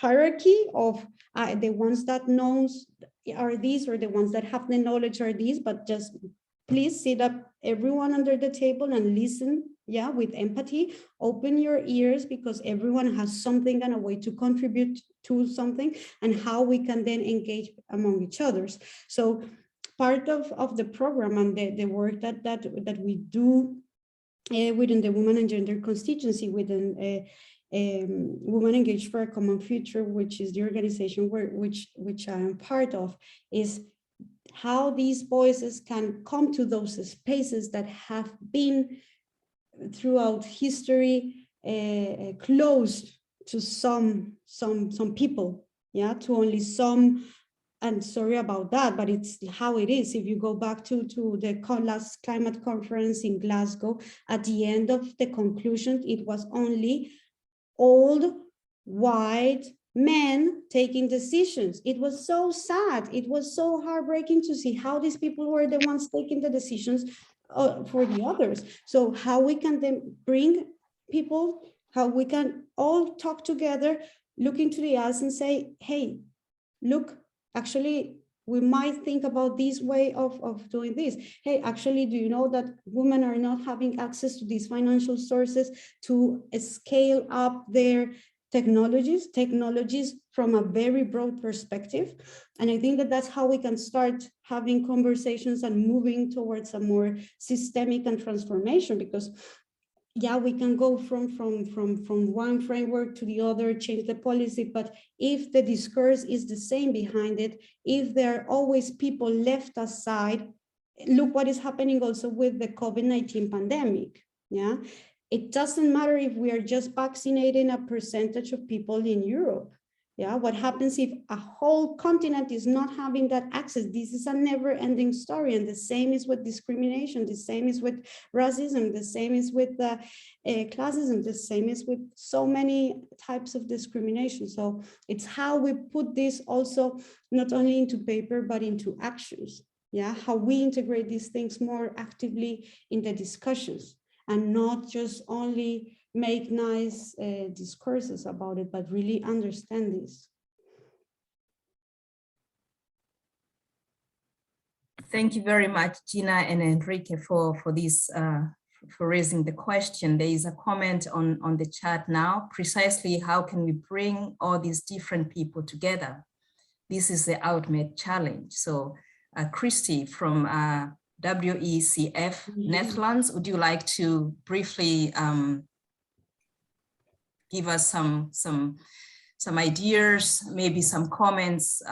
hierarchy of the ones that knows are these, or the ones that have the knowledge are these, but just please sit up everyone under the table and listen, yeah, with empathy, open your ears, because everyone has something and a way to contribute to something, and how we can then engage among each others. So part of the program and the work that we do within the Women and Gender constituency, within Women Engaged for a Common Future, which is the organization which I am part of, is how these voices can come to those spaces that have been throughout history closed to some people, yeah, to only some. And sorry about that, but it's how it is. If you go back to the last climate conference in Glasgow, at the end of the conclusion, it was only old white men taking decisions. It was so sad. It was so heartbreaking to see how these people were the ones taking the decisions for the others. So how we can then bring people, how we can all talk together, look into the eyes and say, hey, look, actually, we might think about this way of doing this. Hey, actually, do you know that women are not having access to these financial sources to scale up their technologies from a very broad perspective? And I think that that's how we can start having conversations and moving towards a more systemic and transformation, because yeah, we can go from one framework to the other, change the policy, but if the discourse is the same behind it, if there are always people left aside, look what is happening also with the COVID-19 pandemic, yeah? It doesn't matter if we are just vaccinating a percentage of people in Europe. Yeah, what happens if a whole continent is not having that access? This is a never-ending story, and the same is with discrimination, the same is with racism, the same is with classism, the same is with so many types of discrimination. So it's how we put this also not only into paper, but into actions. Yeah, how we integrate these things more actively in the discussions, and not just only make nice discourses about it, but really understand this. Thank you very much, Gina and Enrique, for this for raising the question. There is a comment on the chat now, precisely how can we bring all these different people together? This is the ultimate challenge. So Christy from WECF Netherlands, would you like to briefly give us some ideas, maybe some comments,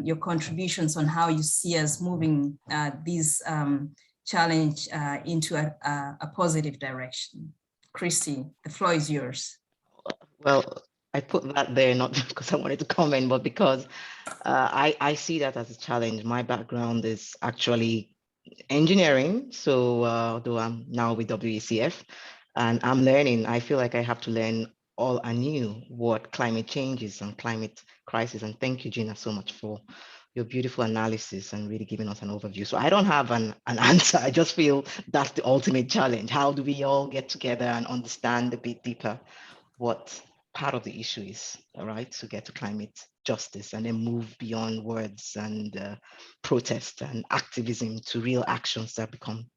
your contributions on how you see us moving this challenge into a positive direction? Christy, the floor is yours. Well, I put that there not because I wanted to comment, but because I see that as a challenge. My background is actually engineering, so though I'm now with WECF, and I'm learning. I feel like I have to learn all anew what climate change is and climate crisis. And thank you, Gina, so much for your beautiful analysis and really giving us an overview. So I don't have an answer. I just feel that's the ultimate challenge. How do we all get together and understand a bit deeper what part of the issue is, all right, to get to climate justice and then move beyond words and protest and activism to real actions that become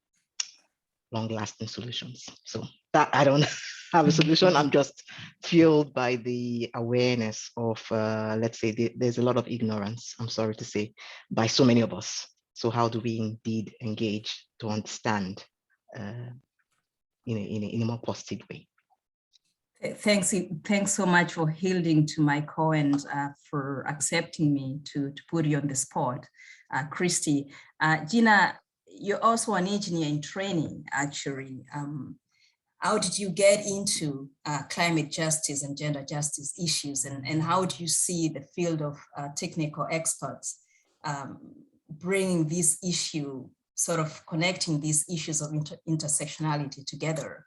long-lasting solutions. So that I don't have a solution. I'm just fueled by the awareness of, let's say, there's a lot of ignorance, I'm sorry to say, by so many of us. So how do we indeed engage to understand in a more positive way? Thanks so much for yielding to my call and for accepting me to put you on the spot, Christy. Gina, you're also an engineer in training, actually. How did you get into climate justice and gender justice issues, and how do you see the field of technical experts bringing this issue, sort of connecting these issues of intersectionality together?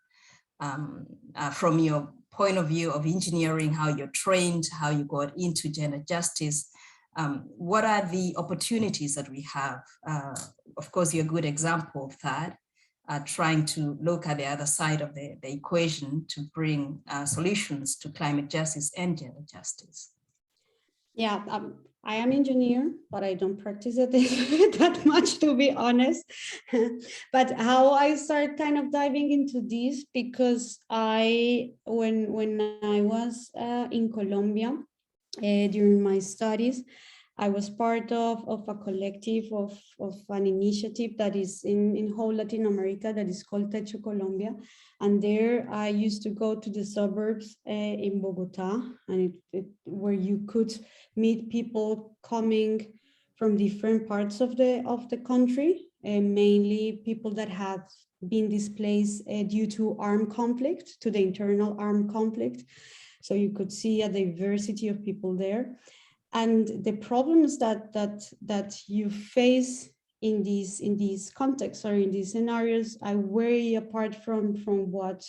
From your point of view of engineering, how you're trained, how you got into gender justice, what are the opportunities that we have? Of course, you're a good example of that, trying to look at the other side of the equation to bring solutions to climate justice and gender justice. Yeah, I am engineer, but I don't practice it that much, to be honest. But how I start kind of diving into this, because when I was in Colombia during my studies, I was part of a collective of an initiative that is in whole Latin America that is called Techo Colombia. And there I used to go to the suburbs in Bogota, and where you could meet people coming from different parts of the country, mainly people that have been displaced due to armed conflict, to the internal armed conflict. So you could see a diversity of people there. And the problems that you face in these contexts or in these scenarios are way apart from what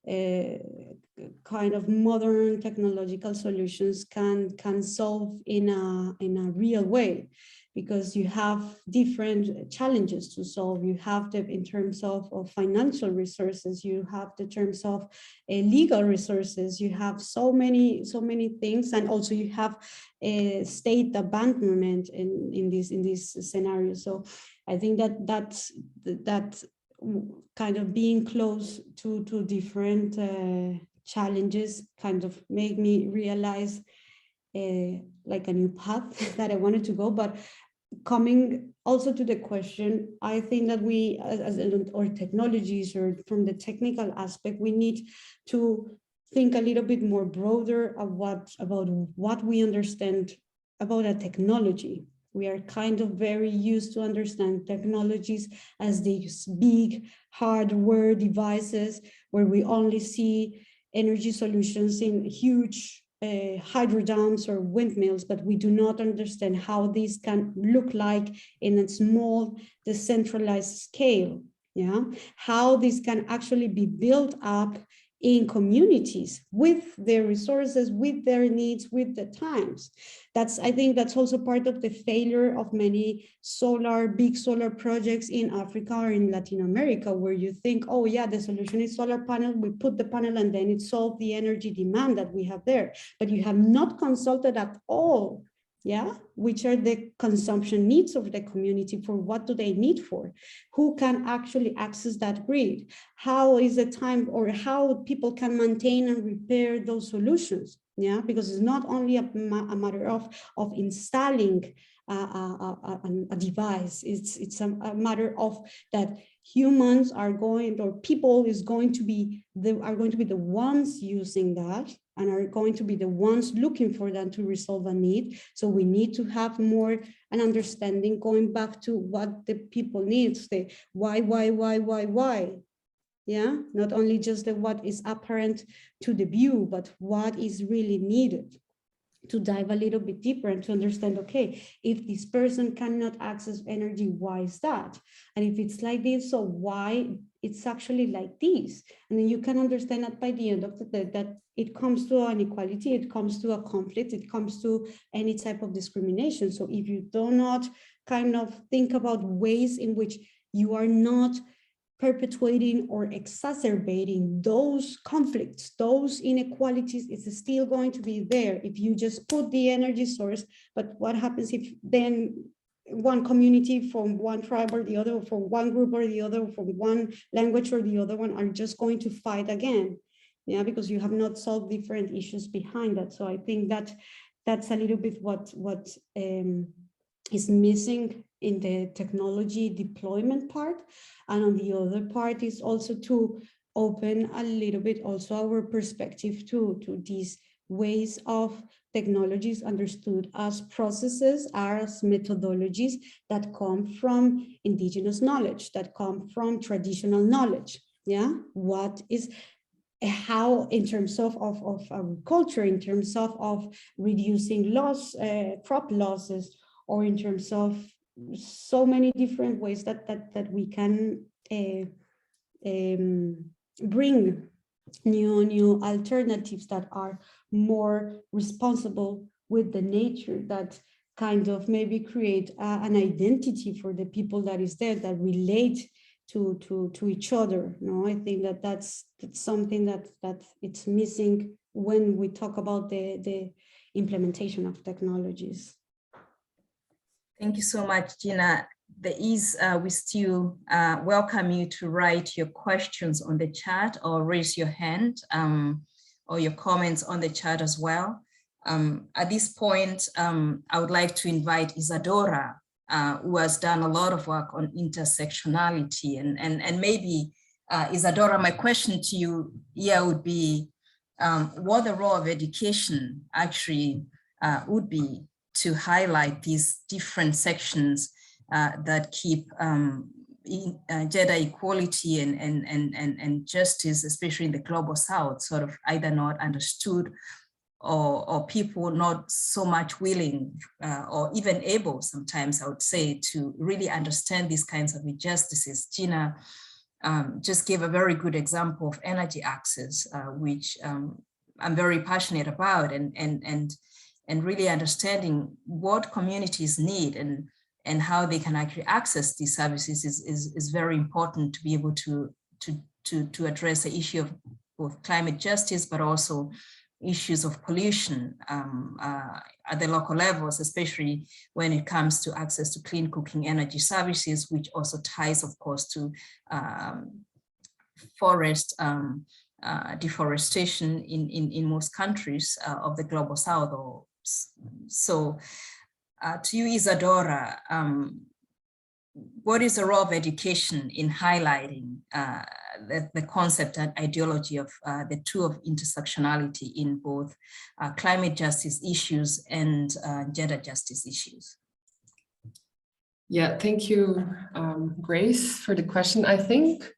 kind of modern technological solutions can solve in a real way, because you have different challenges to solve. You have them in terms of financial resources, you have the terms of legal resources, you have so many things, and also you have state abandonment in this scenario. So I think that kind of being close to different challenges kind of made me realize like a new path that I wanted to go. But coming also to the question, I think that we or technologies, or from the technical aspect, we need to think a little bit more broader about what we understand about a technology. We are kind of very used to understand technologies as these big hardware devices where we only see energy solutions in huge hydro dams or windmills, but we do not understand how these can look like in a small decentralized scale. Yeah, how this can actually be built up in communities with their resources, with their needs, with the times. I think that's also part of the failure of many big solar projects in Africa or in Latin America, where you think, oh yeah, the solution is solar panel, we put the panel and then it solved the energy demand that we have there. But you have not consulted at all, yeah, which are the consumption needs of the community, for what do they need for? Who can actually access that grid? How is the time, or how people can maintain and repair those solutions? Yeah, because it's not only a matter of installing a device. It's a matter of that humans are going, or people are going to be the ones using that, and are going to be the ones looking for that to resolve a need. So we need to have more an understanding, going back to what the people need, the why. Yeah, not only just the what is apparent to the view, but what is really needed. To dive a little bit deeper and to understand, okay, if this person cannot access energy, why is that? And if it's like this, so why it's actually like this? And then you can understand that by the end of the day, that it comes to an inequality, it comes to a conflict, it comes to any type of discrimination. So if you do not kind of think about ways in which you are not perpetuating or exacerbating those conflicts, those inequalities, is still going to be there if you just put the energy source. But what happens if then one community from one tribe or the other, from one group or the other, from one language or the other one, are just going to fight again? Yeah, because you have not solved different issues behind that. So I think that that's a little bit what is missing in the technology deployment part. And on the other part is also to open a little bit also our perspective to these ways of technologies understood as processes, as methodologies that come from indigenous knowledge, that come from traditional knowledge. Yeah, what is how in terms of agriculture, in terms of reducing loss, crop losses, or in terms of so many different ways that we can bring new alternatives that are more responsible with the nature, that kind of maybe create an identity for the people that is there, that relate to each other. No, I think that's something that it's missing when we talk about the implementation of technologies. Thank you so much, Gina. We still welcome you to write your questions on the chat or raise your hand or your comments on the chat as well. At this point, I would like to invite Isadora, who has done a lot of work on intersectionality. And maybe, Isadora, my question to you here would be what the role of education actually would be to highlight these different sections that keep gender equality and justice, especially in the global South, sort of either not understood or people not so much willing or even able sometimes, I would say, to really understand these kinds of injustices. Gina just gave a very good example of energy access, which I'm very passionate about, and really understanding what communities need and how they can actually access these services is very important to be able to address the issue of both climate justice, but also issues of pollution at the local levels, especially when it comes to access to clean cooking energy services, which also ties, of course, to forest deforestation in most countries of the global South. So to you, Isadora, what is the role of education in highlighting the concept and ideology of the two of intersectionality in both climate justice issues and gender justice issues? Yeah, thank you, Grace, for the question. I think,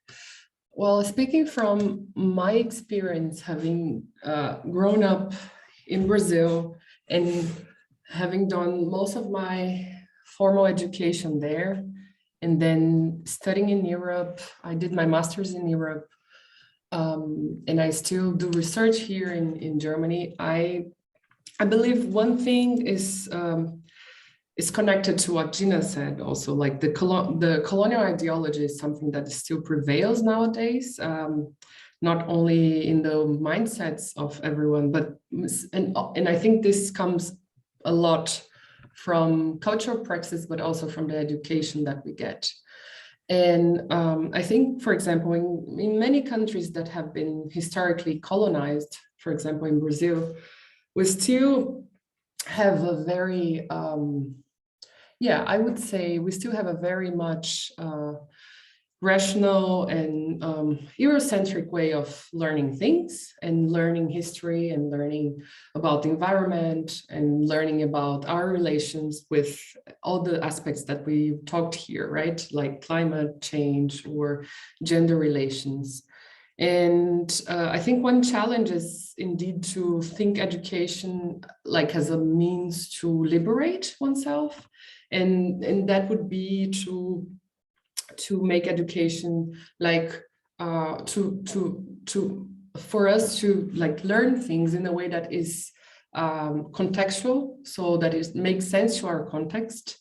well, speaking from my experience, having grown up in Brazil, and having done most of my formal education there, and then studying in Europe, I did my master's in Europe, and I still do research here in Germany. I believe one thing is connected to what Gina said also, like the colonial ideology is something that still prevails nowadays, not only in the mindsets of everyone, but, and I think this comes a lot from cultural practice, but also from the education that we get. And I think, for example, in many countries that have been historically colonized, for example, in Brazil, we still have a very, yeah, I would say we still have a very much rational and Eurocentric way of learning things and learning history and learning about the environment and learning about our relations with all the aspects that we talked here, right? Like climate change or gender relations. And I think one challenge is indeed to think education like as a means to liberate oneself. And that would be to make education like for us to like learn things in a way that is contextual, so that it makes sense to our context,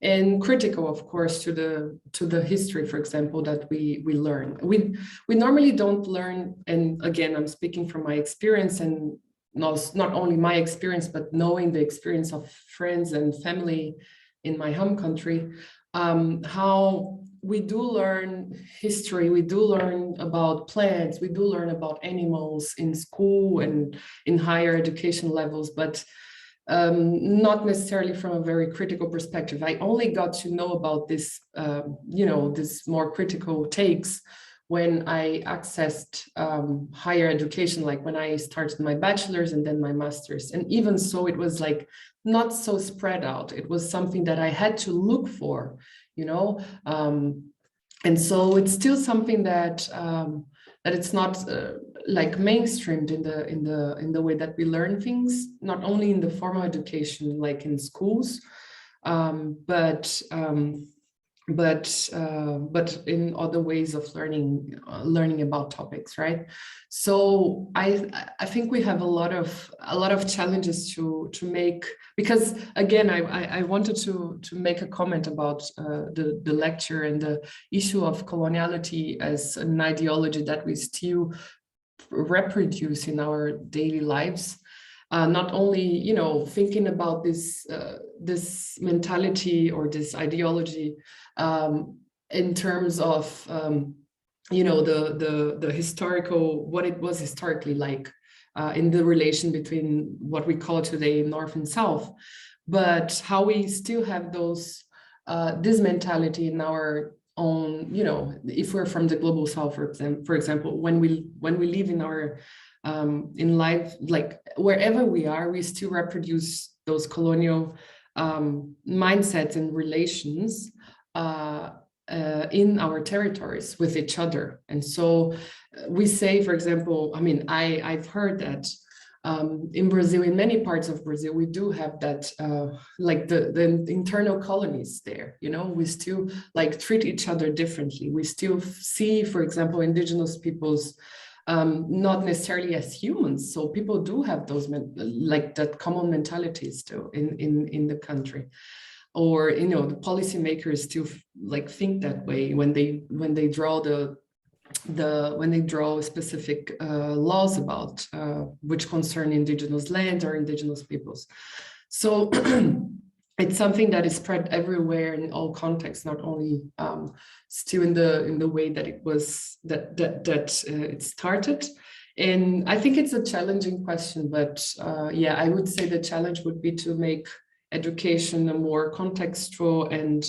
and critical, of course, to the history, for example, that we learn. We normally don't learn, and again, I'm speaking from my experience, and not only my experience, but knowing the experience of friends and family in my home country, how we do learn history, we do learn about plants, we do learn about animals in school and in higher education levels, but not necessarily from a very critical perspective. I only got to know about this, this more critical takes when I accessed higher education, like when I started my bachelor's and then my master's. And even so, it was like not so spread out. It was something that I had to look for, and so it's still something that that it's not like mainstreamed in the way that we learn things, not only in the formal education, like in schools, but in other ways of learning about topics, right? So I think we have a lot of challenges to make, because again, I wanted to make a comment about the lecture and the issue of coloniality as an ideology that we still reproduce in our daily lives. Not only, thinking about this mentality or this ideology in terms of, the historical, what it was historically like in the relation between what we call today North and South, but how we still have this mentality in our own, if we're from the global South, for example, when we live in our in life, like wherever we are, we still reproduce those colonial mindsets and relations in our territories with each other. And so we say, for example, I mean, I've heard that in Brazil, in many parts of Brazil, we do have that, like the internal colonies there, we still like treat each other differently. We still see, for example, indigenous peoples not necessarily as humans. So people do have those like that common mentalities still in the country, or the policymakers still like think that way when they draw when they draw specific laws about which concern indigenous land or indigenous peoples. So it's something that is spread everywhere in all contexts, not only still in the way that it was it started. And I think it's a challenging question, but yeah, I would say the challenge would be to make education a more contextual and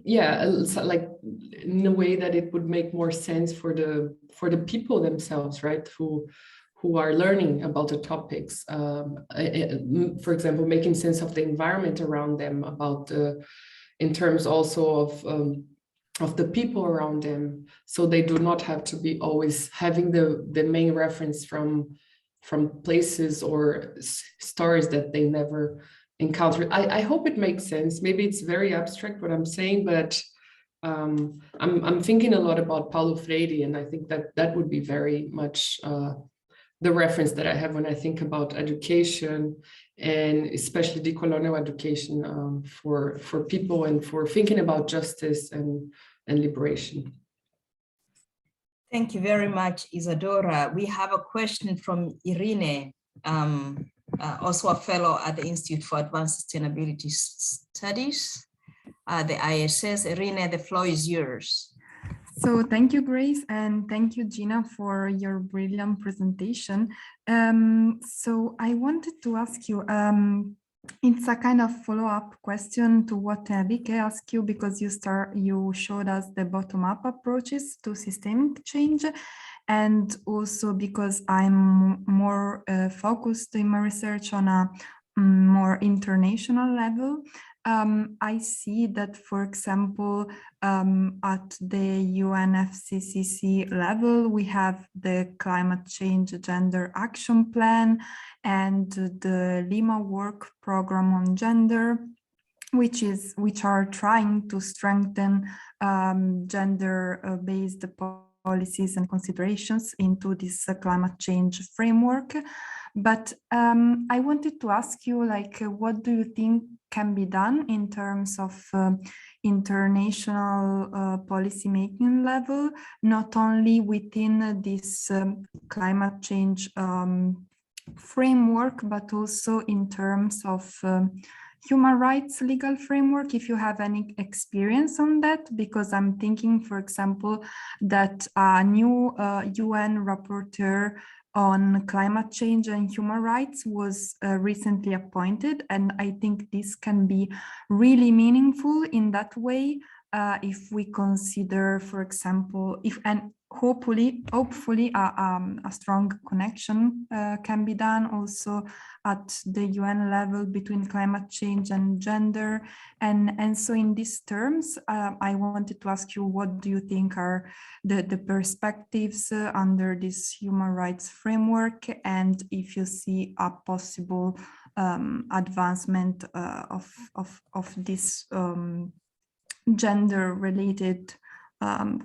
yeah, like in a way that it would make more sense for the people themselves, right? Who are learning about the topics, for example, making sense of the environment around them, about in terms also of the people around them, so they do not have to be always having the main reference from places or stories that they never encountered. I hope it makes sense. Maybe it's very abstract what I'm saying, but I'm thinking a lot about Paulo Freire, and I think that would be very much the reference that I have when I think about education, and especially decolonial education for people and for thinking about justice and liberation. Thank you very much, Isadora. We have a question from Irene, also a fellow at the Institute for Advanced Sustainability Studies, the ISS. Irene, the floor is yours. So thank you, Grace, and thank you, Gina, for your brilliant presentation. So I wanted to ask you, it's a kind of follow-up question to what Enrique asked you, because you showed us the bottom-up approaches to systemic change, and also because I'm more focused in my research on a more international level. I see that, for example, at the UNFCCC level, we have the Climate Change Gender Action Plan and the Lima Work Program on Gender, which are trying to strengthen gender-based policies and considerations into this climate change framework. But I wanted to ask you, like, what do you think can be done in terms of international policy making level, not only within this climate change framework, but also in terms of human rights legal framework, if you have any experience on that? Because I'm thinking, for example, that a new UN rapporteur on climate change and human rights was recently appointed, and I think this can be really meaningful in that way if we consider, for example, hopefully a strong connection can be done also at the UN level between climate change and gender. And so in these terms, I wanted to ask you, what do you think are the perspectives under this human rights framework, and if you see a possible advancement of this gender-related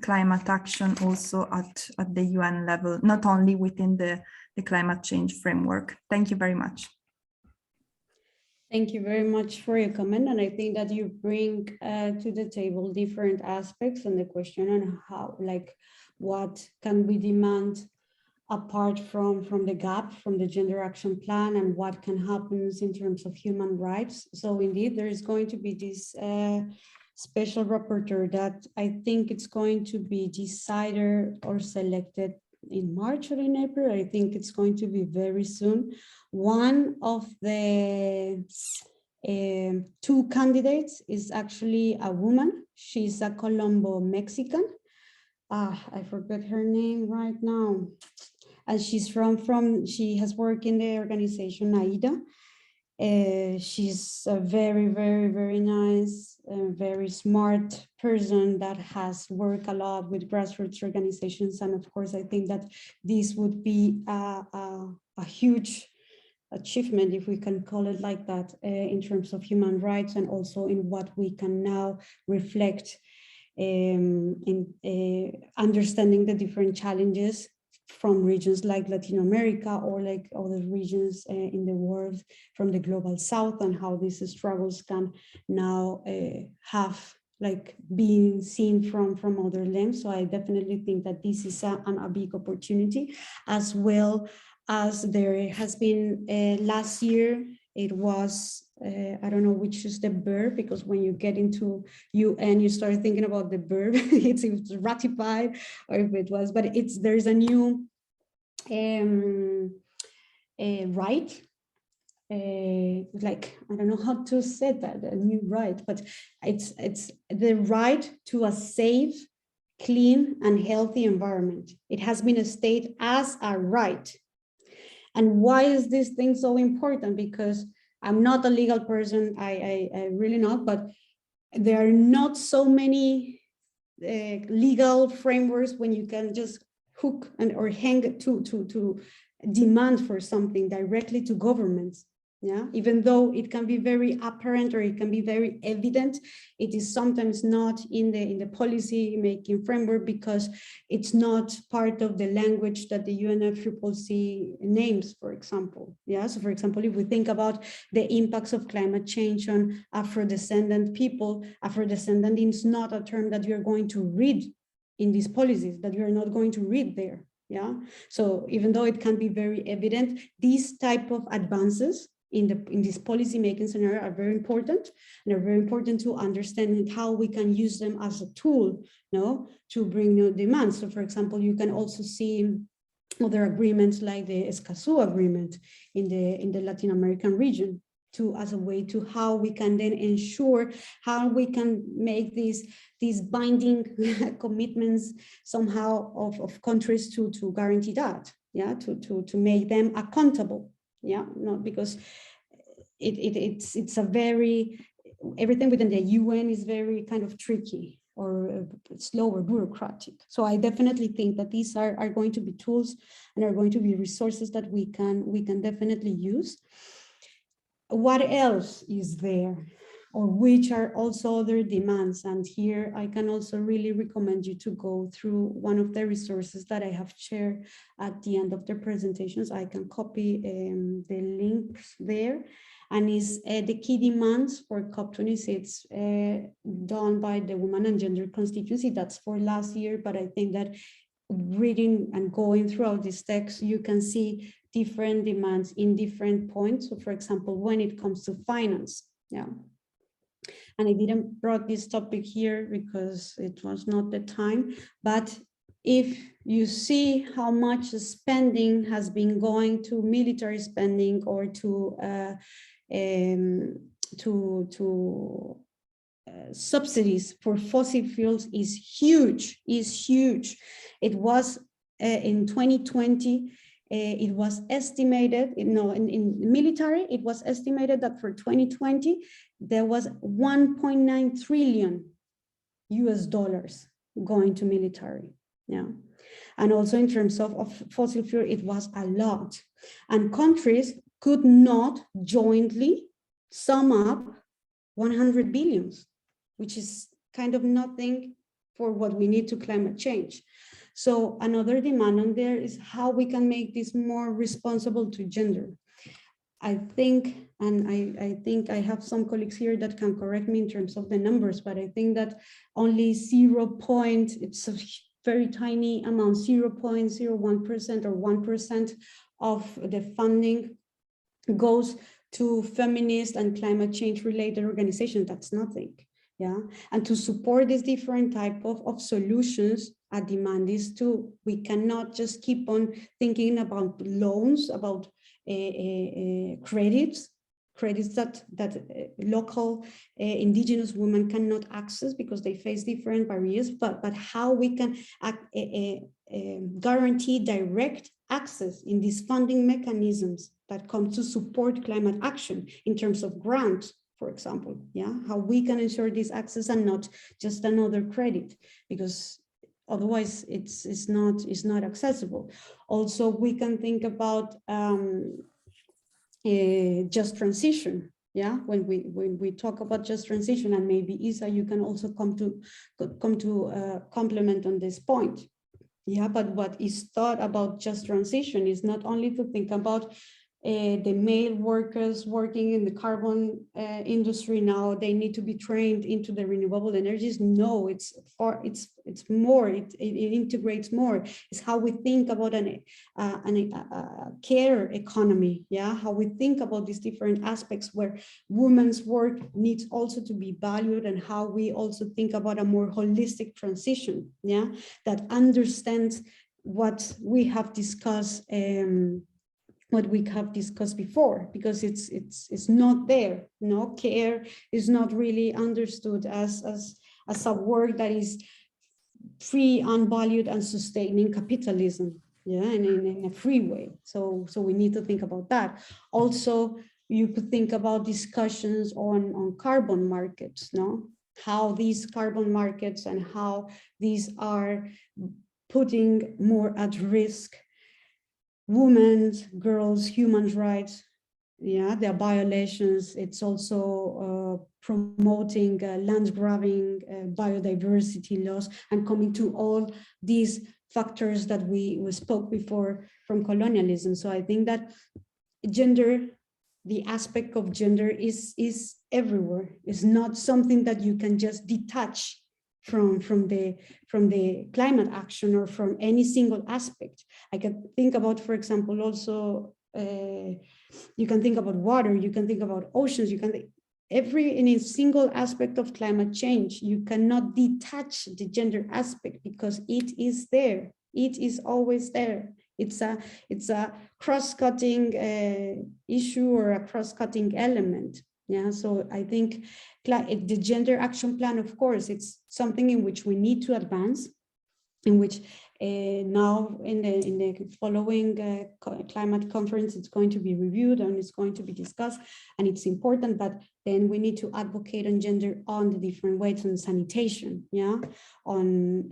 climate action also at the UN level, not only within the climate change framework. Thank you very much. Thank you very much for your comment. And I think that you bring to the table different aspects on the question on how, like, what can we demand apart from the gap, from the gender action plan, and what can happen in terms of human rights. So indeed, there is going to be this special rapporteur that I think it's going to be decided or selected in March or in April. I think it's going to be very soon. One of the two candidates is actually a woman. She's a Colombo Mexican. I forgot her name right now. And she's she has worked in the organization AIDA. She's a very, very, very nice, very smart person that has worked a lot with grassroots organizations. And of course, I think that this would be a huge achievement, if we can call it like that, in terms of human rights, and also in what we can now reflect in understanding the different challenges from regions like Latin America or like other regions in the world from the global south, and how these struggles can now have like being seen from other lens. So I definitely think that this is a big opportunity, as well as there has been last year. It was, I don't know which is the verb, because when you get into UN, you start thinking about the verb, it's ratified, or if it was, but there's a new right, like, I don't know how to say that, a new right, but it's the right to a safe, clean, and healthy environment. It has been stated as a right. And why is this thing so important? Because I'm not a legal person, I really not, but there are not so many legal frameworks when you can just hook or hang to demand for something directly to governments. Yeah, even though it can be very apparent or it can be very evident, it is sometimes not in the policy making framework because it's not part of the language that the UNFCCC names, for example. Yeah, so for example, if we think about the impacts of climate change on Afro-descendant people, Afro-descendant is not a term that you're going to read in these policies, that you're not going to read there. Yeah, so even though it can be very evident, these type of advances in this policy making scenario are very important, and are very important to understand how we can use them as a tool, to bring new demands. So for example, you can also see other agreements like the Escazú agreement in the Latin American region, as a way to how we can then ensure how we can make these binding commitments somehow of countries to guarantee that, yeah, to make them accountable. Yeah, not because it's a very, everything within the UN is very kind of tricky or slow or bureaucratic. So I definitely think that these are going to be tools and are going to be resources that we can definitely use. What else is there, or which are also other demands? And here I can also really recommend you to go through one of the resources that I have shared at the end of the presentations. I can copy the links there, and is the key demands for COP26 done by the Women and Gender Constituency. That's for last year, but I think that reading and going throughout this text, you can see different demands in different points. So for example, when it comes to finance, yeah. And I didn't brought this topic here because it was not the time, but if you see how much spending has been going to military spending or to subsidies for fossil fuels is huge. It was in 2020, it was estimated, in military, it was estimated that for 2020, there was 1.9 trillion US dollars going to military. Yeah. And also in terms of fossil fuel, it was a lot. And countries could not jointly sum up 100 billions, which is kind of nothing for what we need to climate change. So another demand on there is how we can make this more responsible to gender. I think, and I think I have some colleagues here that can correct me in terms of the numbers, but I think that only it's a very tiny amount, 0.01% or 1% of the funding goes to feminist and climate change related organizations. That's nothing. Yeah, and to support this different type of solutions, a demand is we cannot just keep on thinking about loans, about credits that local indigenous women cannot access because they face different barriers, but how we can guarantee direct access in these funding mechanisms that come to support climate action in terms of grants, for example, yeah, how we can ensure this access and not just another credit, because otherwise it's not accessible. Also, we can think about just transition. Yeah, when we talk about just transition, and maybe Isa, you can also come to complement on this point. Yeah, but what is thought about just transition is not only to think about the male workers working in the carbon industry now, they need to be trained into the renewable energies. No, it's more, it integrates more. It's how we think about a care economy, yeah, how we think about these different aspects where women's work needs also to be valued, and how we also think about a more holistic transition, yeah, that understands what we have discussed before, because it's not there. No, care is not really understood as a work that is free, unvalued, and sustaining capitalism, yeah, and in a free way. So we need to think about that. Also, you could think about discussions on carbon markets, no? How these carbon markets and how these are putting more at risk women's, girls, human rights, yeah, their violations. It's also promoting land grabbing, biodiversity loss, and coming to all these factors that we spoke before from colonialism. So I think that gender, the aspect of gender is everywhere. It's not something that you can just detach from the climate action or from any single aspect. I can think about, for example, also you can think about water, you can think about oceans, you can think in a single aspect of climate change. You cannot detach the gender aspect because it is there. It is always there. It's a cross-cutting issue or a cross-cutting element. Yeah, so I think the gender action plan, of course, it's something in which we need to advance, in which now in the following climate conference, it's going to be reviewed and it's going to be discussed, and it's important. But then we need to advocate on gender on the different ways, on sanitation, yeah, on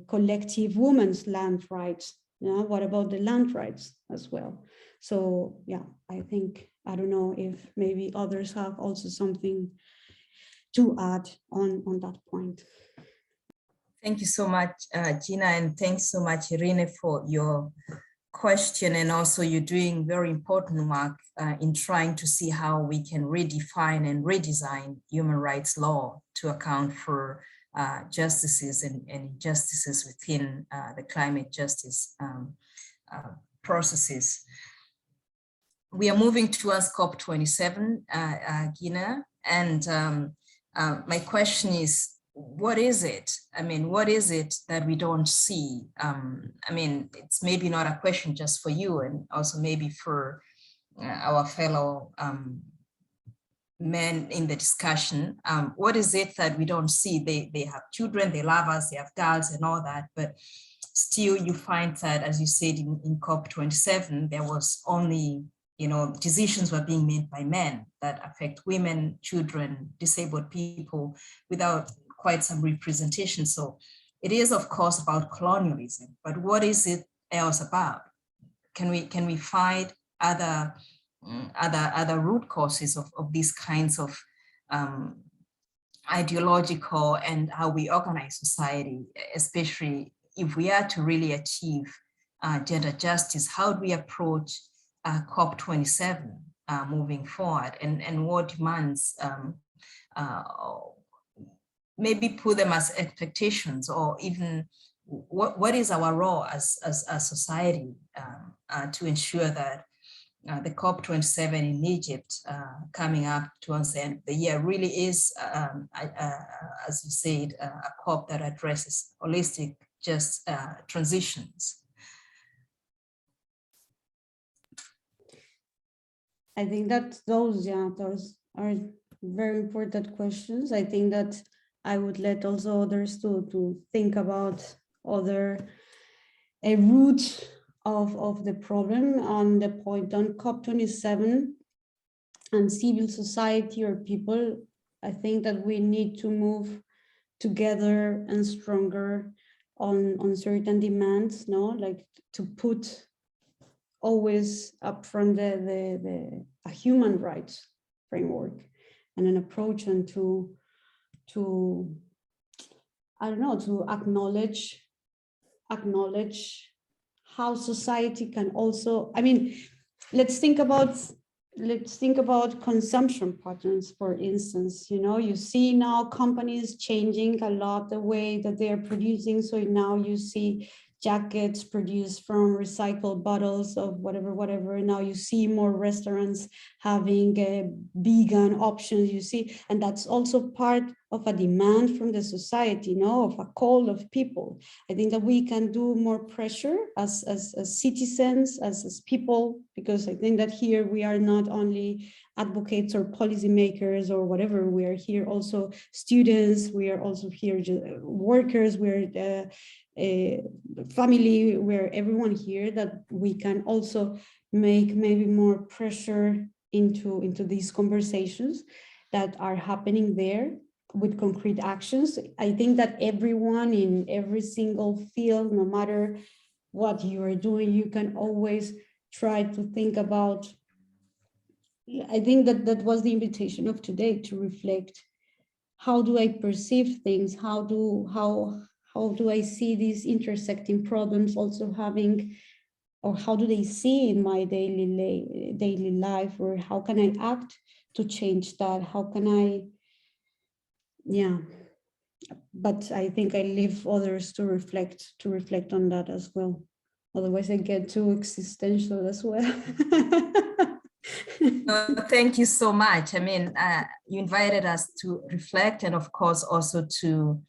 collective women's land rights. Yeah, what about the land rights as well? So yeah, I think, I don't know if maybe others have also something to add on that point. Thank you so much, Gina, and thanks so much, Irene, for your question. And also you're doing very important work in trying to see how we can redefine and redesign human rights law to account for justices and injustices within the climate justice processes. We are moving towards COP27, Gina, and my question is, what is it? I mean, what is it that we don't see? I mean, it's maybe not a question just for you, and also maybe for our fellow men in the discussion. What is it that we don't see? They have children, they love us, they have girls and all that, but still you find that, as you said, in COP27, there was only, you know, decisions were being made by men that affect women, children, disabled people without quite some representation. So it is, of course, about colonialism, but what is it else about? Can we find other root causes of these kinds of ideological and how we organize society, especially if we are to really achieve gender justice? How do we approach COP27 moving forward, and what demands, maybe put them as expectations, or even what is our role as a society to ensure that the COP27 in Egypt coming up towards the end of the year really is, as you said, a COP that addresses holistic just transitions. I think that those are very important questions. I think that I would let also others to think about other a root of the problem. On the point on COP27 and civil society or people, I think that we need to move together and stronger on certain demands, no, like to put always up from a human rights framework and an approach, and to I don't know, to acknowledge how society can also, I mean, let's think about consumption patterns, for instance. You know, you see now companies changing a lot the way that they are producing. So now you see jackets produced from recycled bottles of whatever. Now you see more restaurants having vegan options, you see, and that's also part of a demand from the society, you know, of a call of people. I think that we can do more pressure as citizens, as people, because I think that here we are not only advocates or policymakers or whatever, we are here also students, we are also here workers, we're family, we're everyone here, that we can also make maybe more pressure into these conversations that are happening there with concrete actions. I think that everyone in every single field, no matter what you are doing, you can always try to think about, I think that was the invitation of today, to reflect, how do I perceive things? How do I see these intersecting problems also having, or how do they see in my daily life, or how can I act to change that? How can I, yeah. But I think I leave others to reflect on that as well. Otherwise I get too existential as well. No, thank you so much. I mean, you invited us to reflect, and of course also to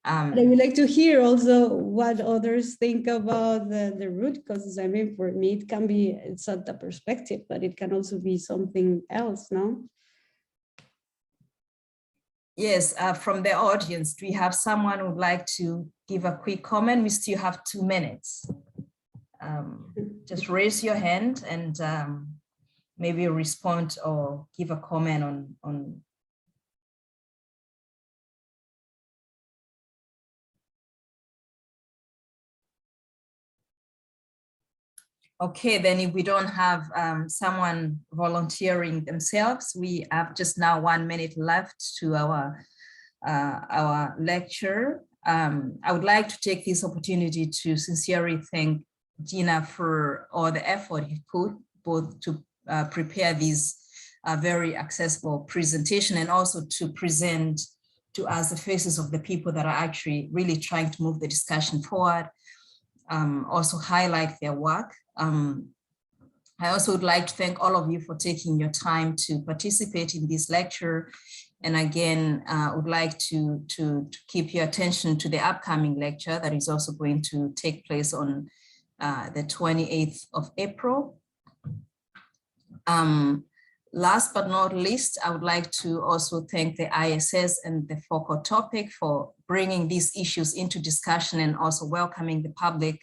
I would like to hear also what others think about the root causes. I mean, for me, it can be, it's not the perspective, but it can also be something else, no? Yes, from the audience, do we have someone who would like to give a quick comment? We still have 2 minutes. Just raise your hand and maybe respond or give a comment on. Okay, then if we don't have someone volunteering themselves, we have just now 1 minute left to our lecture. I would like to take this opportunity to sincerely thank Gina for all the effort he put both to prepare this very accessible presentation, and also to present to us the faces of the people that are actually really trying to move the discussion forward, also highlight their work. I also would like to thank all of you for taking your time to participate in this lecture. And again, would like to keep your attention to the upcoming lecture that is also going to take place on the 28th of April. Last but not least, I would like to also thank the ISS and the focal topic for bringing these issues into discussion, and also welcoming the public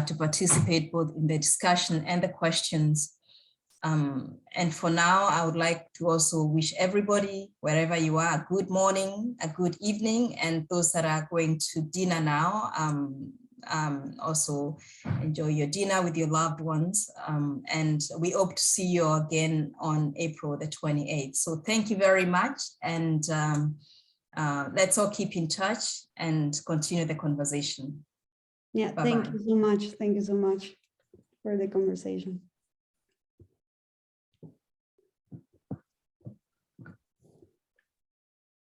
to participate both in the discussion and the questions. And for now, I would like to also wish everybody, wherever you are, a good morning, a good evening, and those that are going to dinner now, also enjoy your dinner with your loved ones. And we hope to see you again on April the 28th. So thank you very much. And let's all keep in touch and continue the conversation. Yeah, Bye-bye. thank you so much. Thank you so much for the conversation.